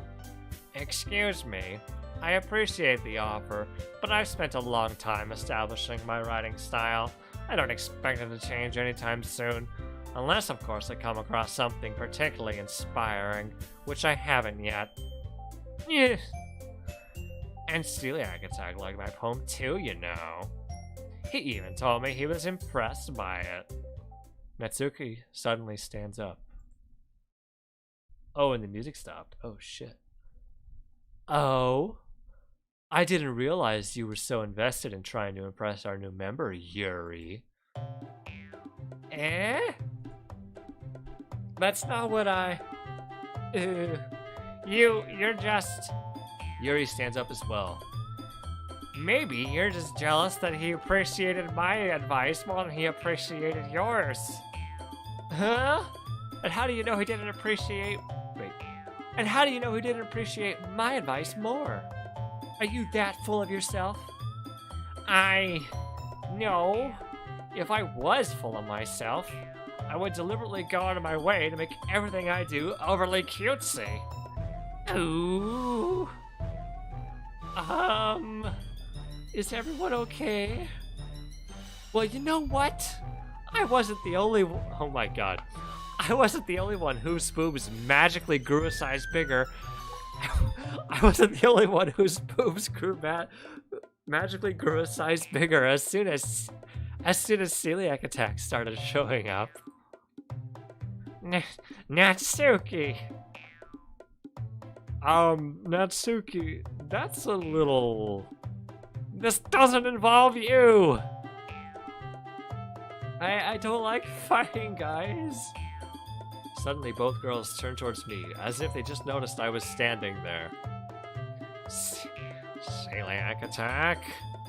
A: excuse me, I appreciate the offer, but I've spent a long time establishing my writing style. I don't expect it to change anytime soon, unless of course I come across something particularly inspiring, which I haven't yet. Yeah. And Celiacattack liked my poem too, you know. He even told me he was impressed by it. Natsuki suddenly stands up. Oh, and the music stopped. Oh, shit. Oh? I didn't realize you were so invested in trying to impress our new member, Yuri. Eh? That's not what I... You're just... Yuri stands up as well. Maybe you're just jealous that he appreciated my advice more than he appreciated yours. Huh? And how do you know he didn't appreciate... Wait. And how do you know he didn't appreciate my advice more? Are you that full of yourself? No. If I was full of myself, I would deliberately go out of my way to make everything I do overly cutesy. Ooh. Is everyone okay? Well, you know what? I wasn't the only one. Oh my god. I wasn't the only one whose boobs magically grew a size bigger. I wasn't the only one whose boobs grew magically grew a size bigger as soon as as soon as celiacattack started showing up. Natsuki! Natsuki, that's a little... This doesn't involve you! I don't like fighting, guys. Suddenly, both girls turned towards me, as if they just noticed I was standing there. Celiacattack?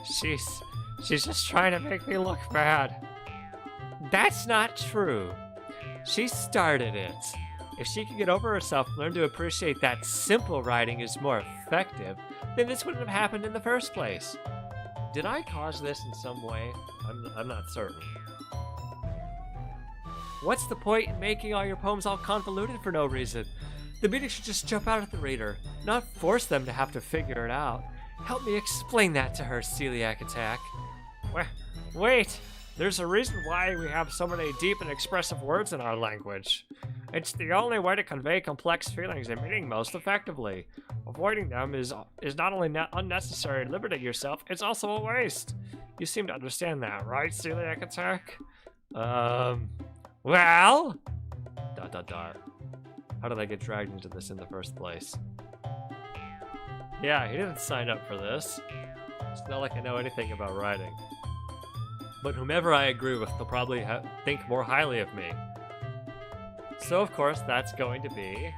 A: She's just trying to make me look bad. That's not true. She started it. If she could get over herself and learn to appreciate that simple writing is more effective, then this wouldn't have happened in the first place. Did I cause this in some way? I'm not certain. What's the point in making all your poems all convoluted for no reason? The meaning should just jump out at the reader, not force them to have to figure it out. Help me explain that to her, Celiacattack. Wait! There's a reason why we have so many deep and expressive words in our language. It's the only way to convey complex feelings and meaning most effectively. Avoiding them is not only unnecessary and limiting yourself, it's also a waste. You seem to understand that, right, Celiacattack? Well? ... How did I get dragged into this in the first place? Yeah, he didn't sign up for this. It's not like I know anything about writing. But whomever I agree with, they'll probably think more highly of me. So of course, that's going to be...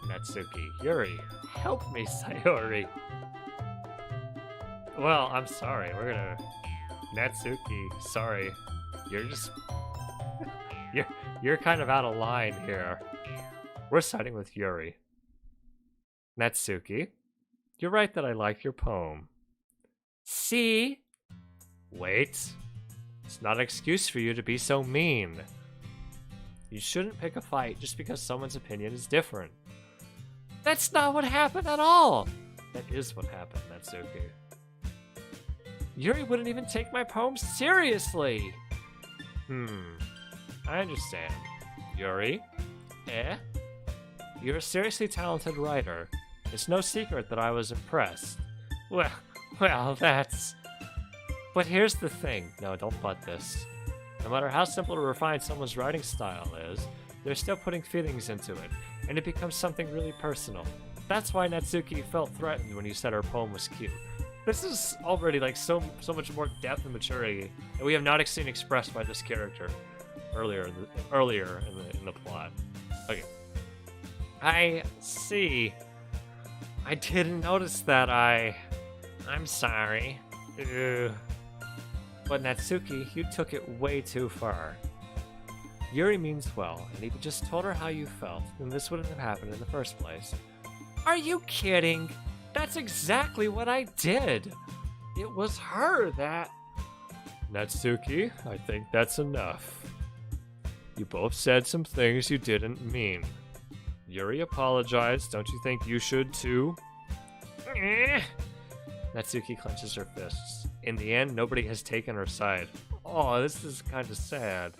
A: Natsuki. Yuri. Help me, Sayori. Well, I'm sorry. We're gonna... Natsuki, sorry. You're just... You're kind of out of line here. We're siding with Yuri. Natsuki, you're right that I like your poem. See? Wait. It's not an excuse for you to be so mean. You shouldn't pick a fight just because someone's opinion is different. That's not what happened at all! That is what happened, Natsuki. Yuri wouldn't even take my poem seriously! I understand. Yuri? You're a seriously talented writer. It's no secret that I was impressed. Well, that's... But here's the thing. No, don't butt this. No matter how simple or refined someone's writing style is, they're still putting feelings into it, and it becomes something really personal. That's why Natsuki felt threatened when you said her poem was cute. This is already like so much more depth and maturity that we have not seen expressed by this character earlier in the plot. Okay. I see. I didn't notice that. I'm sorry. But Natsuki, you took it way too far. Yuri means well, and if you just told her how you felt, then this wouldn't have happened in the first place. Are you kidding? That's exactly what I did. It was her that... Natsuki, I think that's enough. You both said some things you didn't mean. Yuri apologized, don't you think you should too? Natsuki clenches her fists. In the end, nobody has taken her side. Oh, this is kind of sad.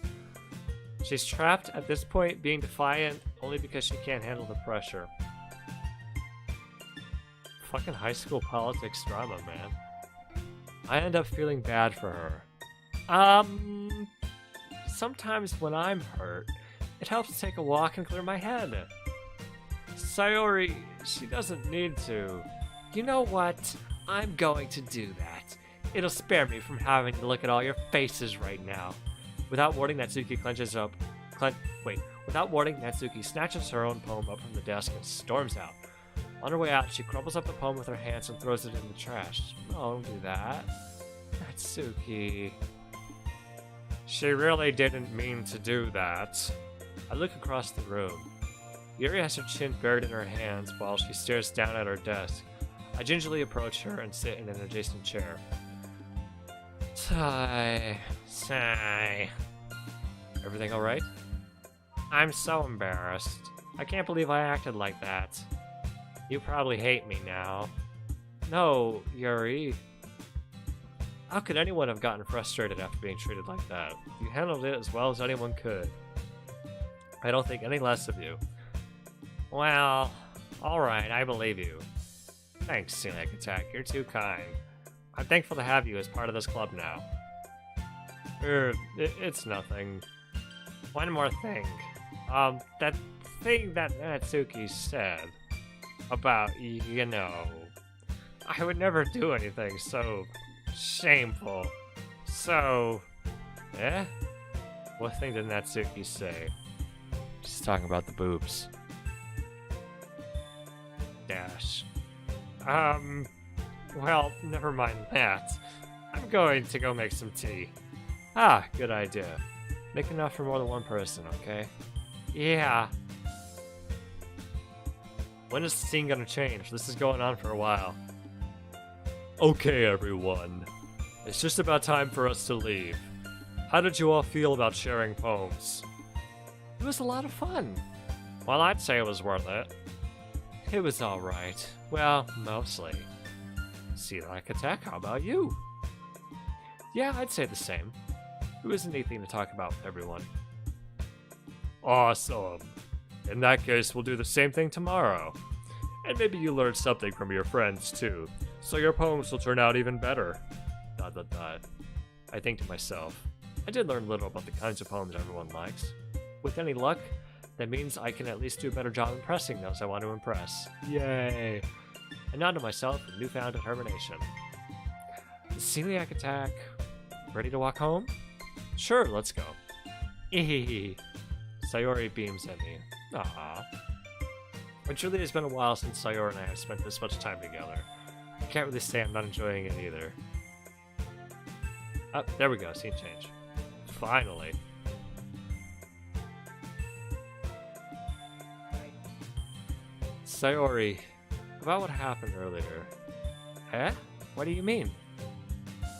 A: She's trapped at this point, being defiant only because she can't handle the pressure. Fucking high school politics drama, man. I end up feeling bad for her. Sometimes when I'm hurt, it helps to take a walk and clear my head. Sayori, she doesn't need to. You know what? I'm going to do that. It'll spare me from having to look at all your faces right now. Without warning, Natsuki Without warning, Natsuki snatches her own poem up from the desk and storms out. On her way out, she crumbles up the poem with her hands and throws it in the trash. No, don't do that. Natsuki. She really didn't mean to do that. I look across the room. Yuri has her chin buried in her hands while she stares down at her desk. I gingerly approach her and sit in an adjacent chair. Sigh. Everything alright? I'm so embarrassed. I can't believe I acted like that. You probably hate me now. No, Yuri. How could anyone have gotten frustrated after being treated like that? You handled it as well as anyone could. I don't think any less of you. Well, alright, I believe you. Thanks, Celiacattack, you're too kind. I'm thankful to have you as part of this club now. It's nothing. One more thing. That thing that Natsuki said about, you know, I would never do anything so shameful. So, eh? What thing did Natsuki say? She's talking about the boobs. Dash. Well, never mind that. I'm going to go make some tea. Ah, good idea. Make enough for more than one person, okay? Yeah. When is the scene gonna change? This is going on for a while. Okay, everyone. It's just about time for us to leave. How did you all feel about sharing poems? It was a lot of fun. Well, I'd say it was worth it. It was alright. Well, mostly. Celiacattack, how about you? Yeah, I'd say the same. It was a neat thing to talk about with everyone. Awesome. In that case, we'll do the same thing tomorrow. And maybe you learned something from your friends too, so your poems will turn out even better. ... I think to myself, I did learn little about the kinds of poems everyone likes. With any luck, that means I can at least do a better job impressing those I want to impress. Yay! I nod to myself with newfound determination. Celiacattack, ready to walk home? Sure, let's go. Sayori beams at me. Aww. It truly has been a while since Sayori and I have spent this much time together. I can't really say I'm not enjoying it either. Oh, there we go, scene change. Finally. Sayori, about what happened earlier. Eh? What do you mean?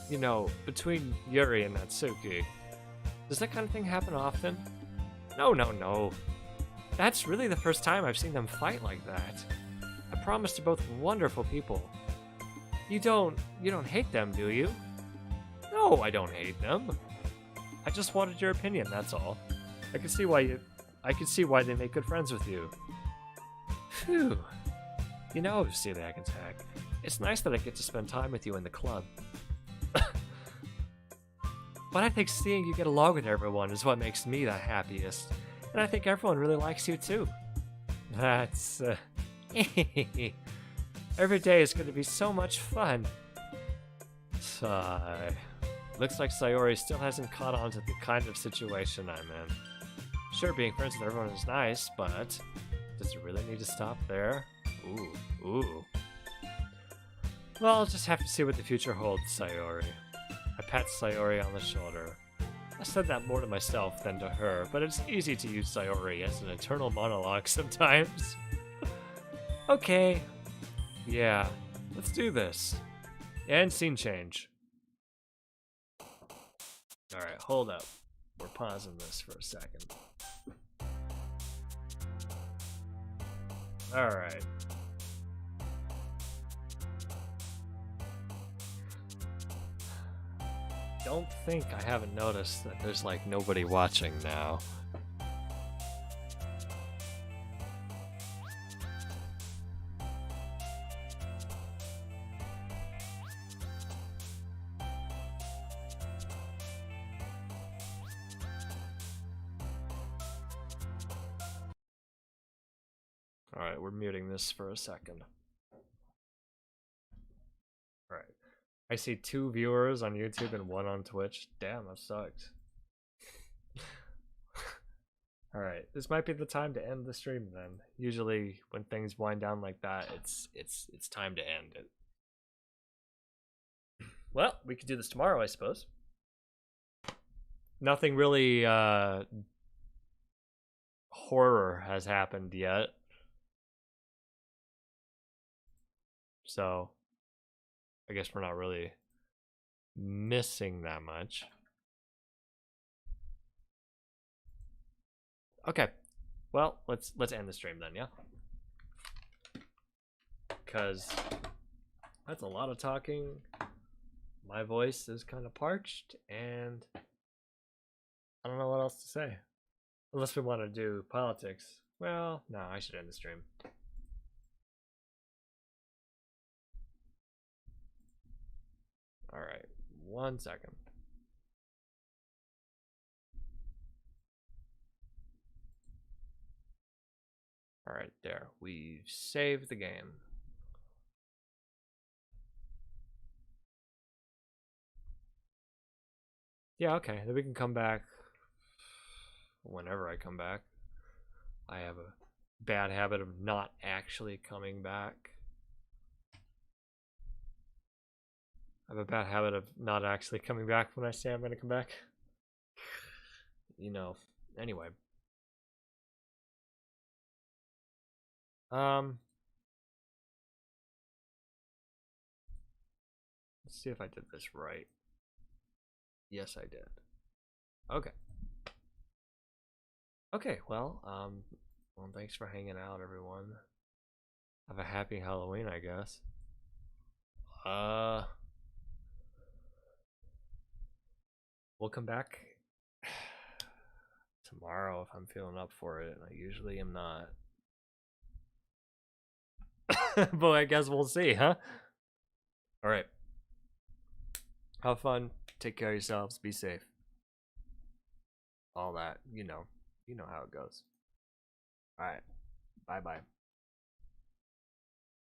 A: You know, between Yuri and Natsuki. Does that kind of thing happen often? No. That's really the first time I've seen them fight like that. I promise they're both wonderful people. You don't hate them, do you? No, I don't hate them. I just wanted your opinion, that's all. I can see why they make good friends with you. Phew. You know, Celiacattack, it's nice that I get to spend time with you in the club. But I think seeing you get along with everyone is what makes me the happiest. And I think everyone really likes you too. That's... Every day is going to be so much fun. Sigh. Looks like Sayori still hasn't caught on to the kind of situation I'm in. Sure, being friends with everyone is nice, but... does it really need to stop there? Ooh. Well, I'll just have to see what the future holds, Sayori. I pat Sayori on the shoulder. I said that more to myself than to her, but it's easy to use Sayori as an internal monologue sometimes. Okay. Yeah, let's do this. And scene change. Alright, hold up. We're pausing this for a second. Alright. Don't think I haven't noticed that there's like nobody watching now. Alright, we're muting this for a second. Alright. I see 2 viewers on YouTube and 1 on Twitch. Damn, that sucks. Alright, this might be the time to end the stream then. Usually when things wind down like that, it's time to end it. Well, we could do this tomorrow, I suppose. Nothing really horror has happened yet. So I guess we're not really missing that much. Okay. Well, let's end the stream then, yeah? Cause that's a lot of talking. My voice is kind of parched and I don't know what else to say. Unless we want to do politics. Well, no, I should end the stream. Alright, 1 second. Alright, there. We've saved the game. Yeah, okay. Then we can come back whenever I come back. I have a bad habit of not actually coming back. I have a bad habit of not actually coming back when I say I'm going to come back. You know, anyway. Let's see if I did this right. Yes, I did. Okay. Okay, well, thanks for hanging out, everyone. Have a happy Halloween, I guess. We'll come back tomorrow if I'm feeling up for it. I usually am not. But I guess we'll see, huh? Alright. Have fun. Take care of yourselves. Be safe. All that. You know how it goes. Alright. Bye-bye.